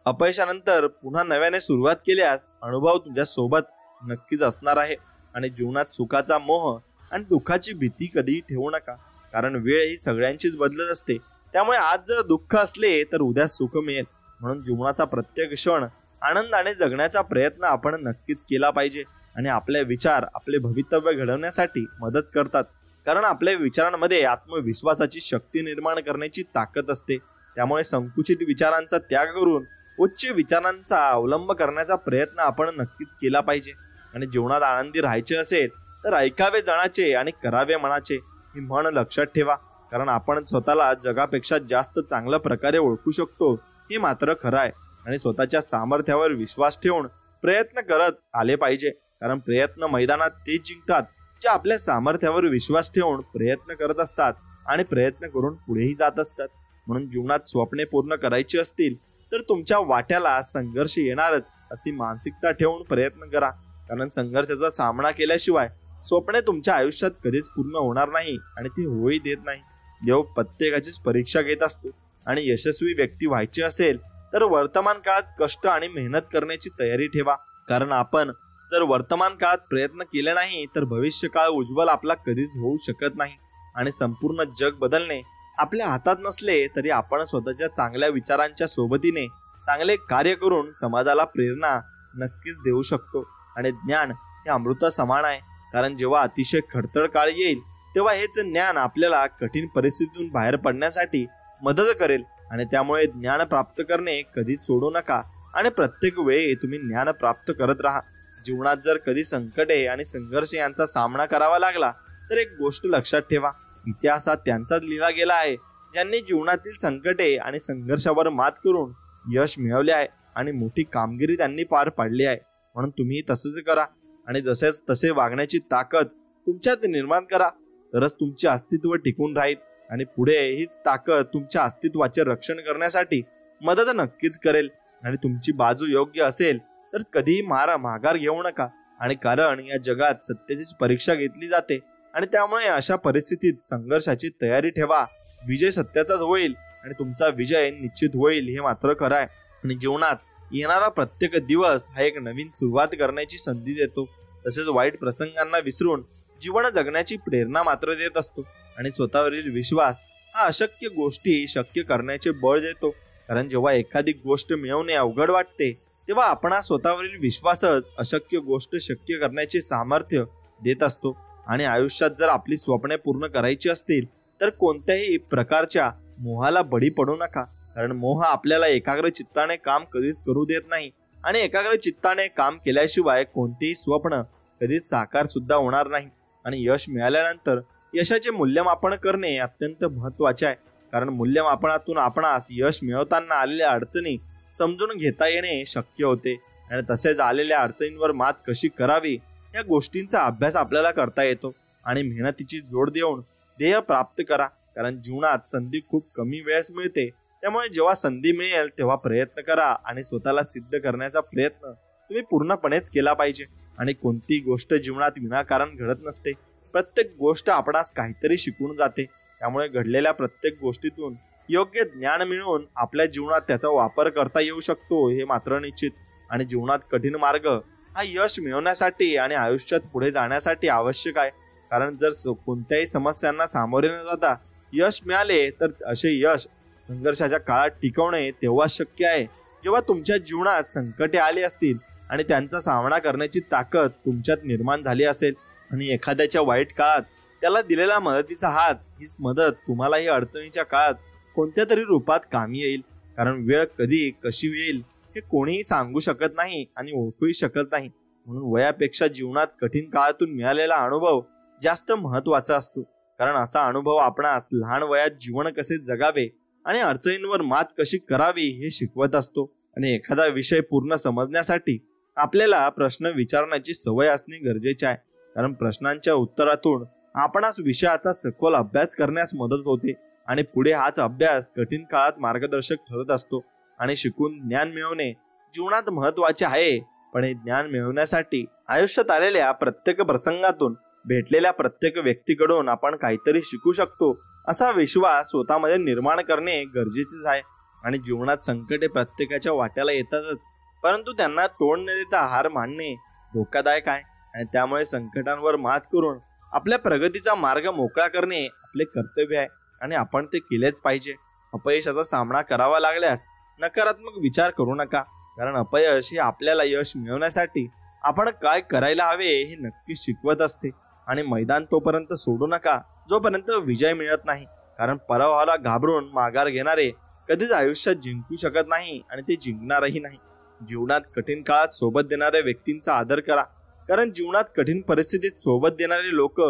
अपयशानंतर पुन्हा नव्याने सुरुवात केल्यास अनुभव तुझ्या सोबत नक्कीच असणार आहे. आणि जीवनात सुखाचा मोह आणि दुःखाची भीती कधीही ठेवू नका, कारण वेळ ही सगळ्यांचीच बदलत असते. त्यामुळे आज जर दुःख असले तर उद्या सुख मिळेल. म्हणून जीवनाचा प्रत्येक क्षण आनंदाने जगण्याचा प्रयत्न आपण नक्कीच केला पाहिजे. आणि आपले विचार आपले भवितव्य घडवण्यासाठी मदत करतात, कारण आपल्या विचारांमध्ये आत्मविश्वासाची शक्ती निर्माण करण्याची ताकद असते. त्यामुळे संकुचित विचारांचा त्याग करून उच्च विचारांचा अवलंब करण्याचा प्रयत्न आपण नक्कीच केला पाहिजे. आणि जीवनात आनंदी राहायचे असेल तर ऐकावे जनाचे आणि करावे मनाचे ही म्हण लक्षात ठेवा. कारण आपण स्वतःला जगापेक्षा जास्त चांगल्या प्रकारे ओळखू शकतो हे मात्र खरं आहे. आणि स्वतःच्या सामर्थ्यावर विश्वास ठेवून प्रयत्न करत आले पाहिजे, कारण प्रयत्न मैदानात ते जिंकतात जे आपल्या सामर्थ्यावर विश्वास ठेवून प्रयत्न करत असतात आणि प्रयत्न करून पुढेही जात असतात. म्हणून जीवनात स्वप्ने पूर्ण करायची असतील तर तुमच्या वाट्याला संघर्ष येणारच अशी मानसिकता ठेवून प्रयत्न करा, कारण संघर्षाचा सामना केल्याशिवाय स्वप्ने तुमच्या आयुष्यात कधीच पूर्ण होणार नाही आणि ती होई देत नाही. देव प्रत्येकाचीच परीक्षा घेत असतो आणि यशस्वी व्यक्ती व्हायची असेल तर वर्तमान काळात कष्ट आणि मेहनत करण्याची तयारी ठेवा. कारण आपण जर वर्तमान काळात प्रयत्न केले नाही तर भविष्य काळ उज्ज्वल आपला कधीच होऊ शकत नाही. आणि संपूर्ण जग बदलणे आपल्या हातात नसले तरी आपण स्वतःच्या चांगल्या विचारांच्या सोबतीने चांगले कार्य करून समाजाला प्रेरणा नक्कीच देऊ शकतो. आणि ज्ञान हे अमृता समान आहे, कारण जेव्हा अतिशय खडतर काळ येईल तेव्हा हेच ज्ञान आपल्याला कठीण परिस्थितीतून बाहेर पडण्यासाठी मदत करेल. आणि त्यामुळे ज्ञान प्राप्त करणे कधीच सोडू नका आणि प्रत्येक वेळी तुम्ही ज्ञान प्राप्त करत राहा. जीवनात जर कधी संकटे आणि संघर्ष यांचा सामना करावा लागला तर एक गोष्ट लक्षात ठेवा, इतिहासात त्यांचाच लिहिला गेला आहे ज्यांनी जीवनातील संकटे आणि संघर्षावर मात करून यश मिळवले आहे आणि मोठी कामगिरी त्यांनी पार पाडली आहे. म्हणून तुम्ही तसंच करा आणि जसेच तसे वागण्याची ताकद तुमच्यात निर्माण करा, तरच तुमचे अस्तित्व टिकून राहील. आणि पुढे हीच ताकद तुमच्या अस्तित्वाचे रक्षण करण्यासाठी मदत नक्कीच करेल. आणि तुमची बाजू योग्य असेल तर कधीही माघार घेऊ नका, आणि कारण या जगात सत्तेचीच परीक्षा घेतली जाते आणि त्यामुळे अशा परिस्थितीत संघर्षाची तयारी ठेवा. विजय सत्याचाच होईल आणि तुमचा विजय निश्चित होईल हे मात्र खरं आहे. आणि जीवनात येणारा प्रत्येक दिवस हा एक नवीन सुरुवात करण्याची संधी देतो. तसेच वाईट प्रसंगांना विसरून जीवन जगण्याची प्रेरणा मात्र देत असतो. आणि स्वतःवरील विश्वास हा अशक्य गोष्टी शक्य करण्याचे बळ देतो. कारण जेव्हा एखादी गोष्ट मिळवणे अवघड वाटते तेव्हा आपण स्वतःवरील विश्वासच अशक्य गोष्ट शक्य करण्याचे सामर्थ्य देत असतो. आणि आयुष्यात जर आपली स्वप्ने पूर्ण करायची असतील तर कोणत्याही प्रकारच्या मोहाला बळी पडू नका, कारण मोह आपल्याला एकाग्र चित्ताने काम कधीच करू देत नाही. आणि एकाग्र चित्ताने काम केल्याशिवाय कोणतेही स्वप्न कधीच साकार सुद्धा होणार नाही. आणि यश मिळाल्यानंतर यशाचे मूल्यमापन करणे अत्यंत महत्वाचे आहे, कारण मूल्यमापनातून आपणास यश मिळवताना आलेल्या अडचणी समजून घेता येणे शक्य होते आणि तसेच आलेल्या अडचणींवर मात कशी करावी या गोष्टींचा अभ्यास आपल्याला करता येतो आणि मेहनतीची जोड देऊन ध्येय प्राप्त करा. कारण जीवनात संधी खूप कमी वेळेस मिळते, त्यामुळे जेव्हा संधी मिळेल तेव्हा प्रयत्न करा आणि स्वतःला सिद्ध करण्याचा प्रयत्न तुम्ही पूर्णपणेच केला पाहिजे. आणि कोणती गोष्ट जीवनात विनाकारण घडत नसते. प्रत्येक गोष्ट आपणास काहीतरी शिकवून जाते. त्यामुळे घडलेल्या प्रत्येक गोष्टीतून योग्य ज्ञान मिळवून आपल्या जीवनात त्याचा वापर करता येऊ शकतो हे मात्र निश्चित. आणि जीवनात कठीण मार्ग हा यश मिळवण्यासाठी आणि आयुष्यात पुढे जाण्यासाठी आवश्यक आहे. कारण जर कोणत्याही समस्यांना सामोरे न जाता यश मिळाले तर असे यश संघर्षाच्या काळात टिकवणे तेव्हा शक्य आहे जेव्हा तुमच्या जीवनात संकटे आली असतील आणि त्यांचा सामना करण्याची ताकद तुमच्यात निर्माण झाली असेल. आणि एखाद्याच्या वाईट काळात त्याला दिलेला मदतीचा हात, हीच मदत तुम्हालाही अडचणीच्या काळात कोणत्या तरी रूपात कामी येईल. कारण वेळ कधी कशी येईल हे कोणीही सांगू शकत नाही आणि ओळखूही शकत नाही. म्हणून वयापेक्षा जीवनात कठीण काळातून मिळालेला अनुभव जास्त महत्वाचा असतो. कारण असा अनुभव आपणास लहान वयात जीवन कसे जगावे आणि अडचणींवर मात कशी करावी हे शिकवत असतो. आणि एखादा विषय पूर्ण समजण्यासाठी आपल्याला प्रश्न विचारण्याची सवय असणे गरजेचे आहे. कारण प्रश्नांच्या उत्तरातून आपणास विषयाचा सखोल अभ्यास करण्यास मदत होते आणि पुढे हाच अभ्यास कठीण काळात मार्गदर्शक ठरत असतो. आणि शिकून ज्ञान मिळवणे जीवनात महत्वाचे आहे, पण हे ज्ञान मिळवण्यासाठी आयुष्यात आलेल्या प्रत्येक प्रसंगातून भेटलेल्या प्रत्येक व्यक्तीकडून आपण काहीतरी शिकू शकतो असा विश्वास स्वतःमध्ये निर्माण करणे गरजेचेच आहे. आणि जीवनात संकटे प्रत्येकाच्या वाट्याला येतातच, परंतु त्यांना तोंड न देता हार मानणे धोकादायक आहे. आणि त्यामुळे संकटांवर मात करून आपल्या प्रगतीचा मार्ग मोकळा करणे आपले कर्तव्य आहे आणि आपण ते केलेच पाहिजे. अपयशाचा सामना करावा लागल्यास नकारात्मक विचार करू नका. कारण अपयश हे आपल्याला यश मिळवण्यासाठी आपण काय करायला हवे हे नक्कीच शिकवत असते. आणि मैदान तोपर्यंत सोडू नका जोपर्यंत विजय मिळत नाही. कारण पराभवाला घाबरून माघार घेणारे कधीच आयुष्यात जिंकू शकत नाही आणि ते जिंकणारही नाही. जीवनात कठीण काळात सोबत देणाऱ्या व्यक्तींचा आदर करा. कारण जीवनात कठीण परिस्थितीत सोबत देणारे लोक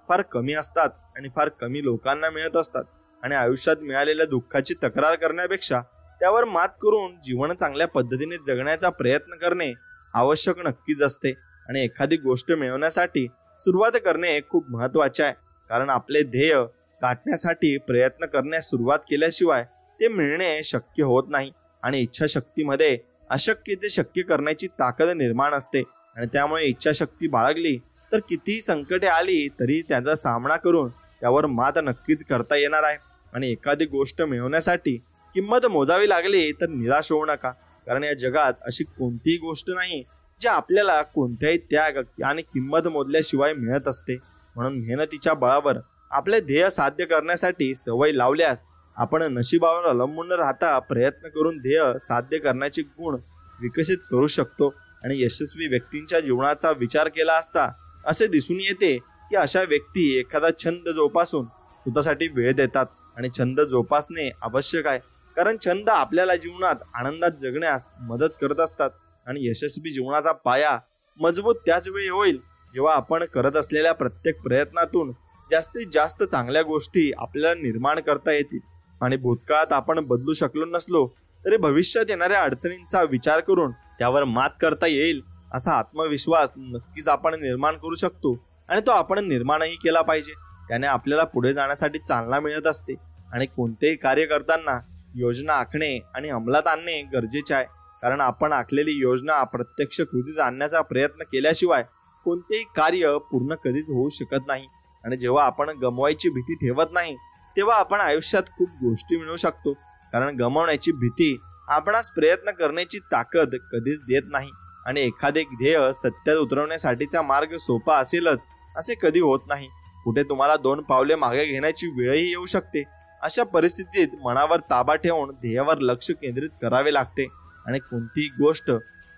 फार कमी असतात आणि फार कमी लोकांना मिळत असतात. आणि आयुष्यात मिळालेल्या दुःखाची तक्रार करण्यापेक्षा त्यावर मात करून जीवन चांगल्या पद्धतीने जगण्याचा प्रयत्न करणे आवश्यक नक्कीच असते. आणि एखादी गोष्ट मिळवण्यासाठी सुरुवात करणे खूप महत्वाचे आहे. कारण आपले ध्येय गाठण्यासाठी प्रयत्न करण्यास सुरुवात केल्याशिवाय ते मिळणे शक्य होत नाही. आणि इच्छाशक्तीमध्ये अशक्य ते शक्य करण्याची ताकद निर्माण असते. आणि त्यामुळे इच्छाशक्ती बाळगली तर कितीही संकटे आली तरी त्याचा सामना करून त्यावर मात नक्कीच करता येणार आहे. आणि एखादी गोष्ट मिळवण्यासाठी किंमत मोजावी लागली तर निराश होऊ नका. कारण या जगात अशी कोणतीही गोष्ट नाही जी आपल्याला कोणत्याही त्याग आणि किंमत मोजल्याशिवाय मिळत असते. म्हणून मेहनतीच्या बळावर आपले ध्येय साध्य करण्यासाठी सवय लावल्यास आपण नशिबावर अवलंबून राहता प्रयत्न करून ध्येय साध्य करण्याचे गुण विकसित करू शकतो. आणि यशस्वी व्यक्तींच्या जीवनाचा विचार केला असता असे दिसून येते की अशा व्यक्ती एखादा छंद जोपासून स्वतःसाठी वेळ देतात. आणि छंद जोपासणे आवश्यक आहे, कारण छंद आपल्याला जीवनात आनंदात जगण्यास मदत करत असतात. आणि यशस्वी जीवनाचा पाया मजबूत त्याच वेळी होईल जेव्हा आपण करत असलेल्या प्रत्येक प्रयत्नातून जास्तीत जास्त चांगल्या गोष्टी आपल्याला निर्माण करता येतील. आणि भूतकाळात आपण बदलू शकलो नसलो तरी भविष्यात येणाऱ्या अडचणींचा विचार करून त्यावर मात करता येईल असा आत्मविश्वास नक्कीच आपण निर्माण करू शकतो. आणि तो आपण निर्माणही केला पाहिजे. त्याने आपल्याला पुढे जाण्यासाठी चालना मिळत असते. आणि कोणतेही कार्य करताना योजना आखणे आणि अंमलात आणणे गरजेचे आहे. कारण आपण आखलेली योजना प्रत्यक्ष कृतीत आणण्याचा प्रयत्न केल्याशिवाय कोणतेही कार्य पूर्ण कधीच होऊ शकत नाही. आणि जेव्हा आपण गमवायची भीती ठेवत नाही तेव्हा आपण आयुष्यात खूप गोष्टी मिळवू शकतो. कारण गमावण्याची भीती आपणास प्रयत्न करण्याची ताकद कधीच देत नाही. आणि एखादे ध्येय सत्यात उतरवण्यासाठीचा मार्ग सोपा असेलच असे कधी होत नाही. कुठे तुम्हाला 2 पावले मागे घेण्याची वेळही येऊ शकते. अशा परिस्थितीत मनावर ताबा ठेवून ध्येयावर लक्ष केंद्रित करावे लागते. आणि कोणतीही गोष्ट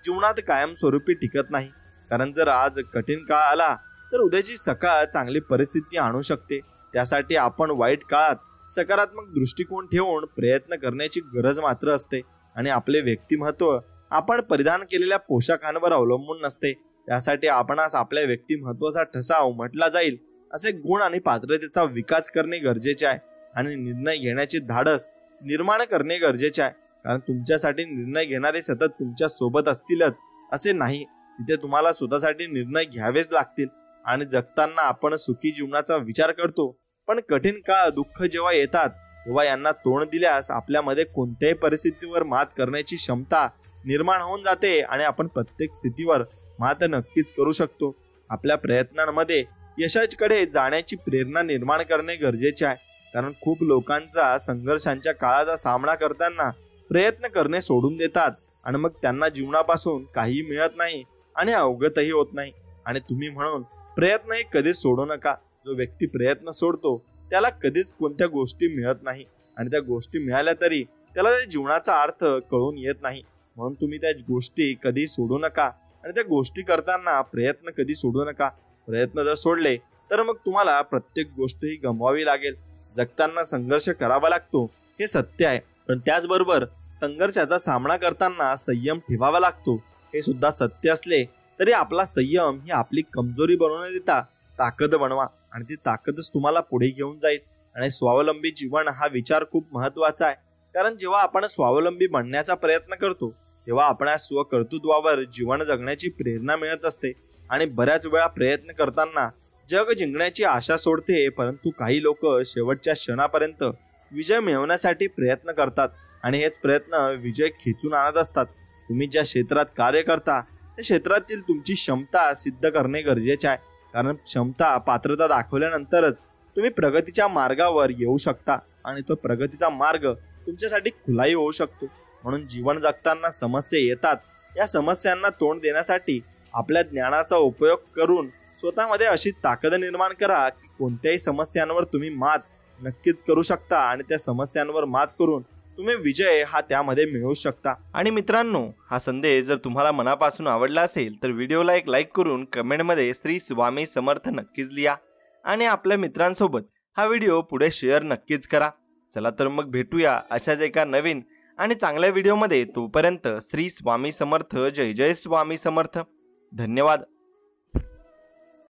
जीवनात कायमस्वरूपी टिकत नाही. कारण जर आज कठीण काळ आला तर उद्याची सकाळ चांगली परिस्थिती आणू शकते. त्यासाठी आपण वाईट काळात सकारात्मक दृष्टिकोन ठेवून प्रयत्न करण्याची गरज मात्र असते. आणि आपले व्यक्तिमत्व आपण परिधान केलेल्या पोशाखांवर अवलंबून नसते. त्यासाठी आपणास आपल्या व्यक्तिमत्वाचा ठसा उमटला जाईल असे गुण आणि पात्रतेचा विकास करणे गरजेचे आहे. आणि निर्णय घेण्याचे धाडस निर्माण करणे गरजेचे आहे. कारण तुमच्यासाठी निर्णय घेणारे सतत तुमच्या सोबत असतीलच असे नाही. तिथे तुम्हाला स्वतःसाठी निर्णय घ्यावेच लागतील आणि जगताना आपण सुखी जीवनाचा विचार करतो, पण कठीण काळ दुःख जेव्हा येतात तेव्हा यांना तोंड दिल्यास आपल्यामध्ये कोणत्याही परिस्थितीवर मात करण्याची क्षमता निर्माण होऊन जाते आणि आपण प्रत्येक स्थितीवर मात नक्कीच करू शकतो. आपल्या प्रयत्नांमध्ये यशाकडे जाण्याची प्रेरणा निर्माण करणे गरजेचे आहे, कारण खूप लोकांचा संघर्षांच्या काळाचा सामना करताना प्रयत्न करणे सोडून देतात आणि मग त्यांना जीवनापासून काही मिळत नाही आणि अवगतही होत नाही. आणि तुम्ही म्हणून प्रयत्न हे कधीच सोडू नका. जो व्यक्ती प्रयत्न सोडतो त्याला कधीच कोणत्या गोष्टी मिळत नाही आणि त्या गोष्टी मिळाल्या तरी त्याला त्या जीवनाचा अर्थ कळून येत नाही. म्हणून तुम्ही त्या गोष्टी कधी सोडू नका आणि त्या गोष्टी करताना प्रयत्न कधी सोडू नका. प्रयत्न जर सोडले तर मग तुम्हाला प्रत्येक गोष्ट ही गमवावी लागेल. जगताना संघर्ष करावा लागतो हे सत्य आहे, पण त्याचबरोबर संघर्षाचा सामना करताना संयम ठेवावा लागतो हे सुद्धा सत्य असले तरी आपला संयम ही आपली कमजोरी बनवू न देता ताकद बनवा आणि ती ताकदच तुम्हाला पुढे घेऊन जाईल. आणि स्वावलंबी जीवन हा विचार खूप महत्वाचा आहे, कारण जेव्हा आपण स्वावलंबी बनण्याचा प्रयत्न करतो तेव्हा आपल्या स्वकर्तृत्वावर जीवन जगण्याची प्रेरणा मिळत असते. आणि बऱ्याच वेळा प्रयत्न करताना जग जिंकण्याची आशा सोडते, परंतु काही लोक शेवटच्या क्षणापर्यंत विजय मिळवण्यासाठी प्रयत्न करतात आणि हेच प्रयत्न विजय खेचून आणत असतात. तुम्ही ज्या क्षेत्रात कार्य करता त्या क्षेत्रातील तुमची क्षमता सिद्ध करणे गरजेचे आहे, कारण क्षमता पात्रता दाखवल्यानंतरच तुम्ही प्रगतीच्या मार्गावर येऊ शकता आणि तो प्रगतीचा मार्ग तुमच्यासाठी खुलाही होऊ शकतो. म्हणून जीवन जगताना समस्या येतात, या समस्यांना तोंड देण्यासाठी आपल्या ज्ञानाचा उपयोग करून स्वतःमध्ये अशी ताकद निर्माण करा की कोणत्याही समस्यांवर तुम्ही मात नक्कीच करू शकता आणि त्या समस्यांवर मात करून तुम्ही विजय हा त्यामध्ये मिळवू शकता. आणि मित्रांनो, हा संदेश जर तुम्हाला मनापासून आवडला असेल तर व्हिडिओला एक लाईक करून कमेंटमध्ये श्री स्वामी समर्थ नक्कीच लिहा आणि आपल्या मित्रांसोबत हा व्हिडिओ पुढे शेअर नक्कीच करा. चला तर मग भेटूया अशाच एका नवीन आणि चांगल्या व्हिडिओमध्ये. तोपर्यंत श्री स्वामी समर्थ. जय जय स्वामी समर्थ. धन्यवाद.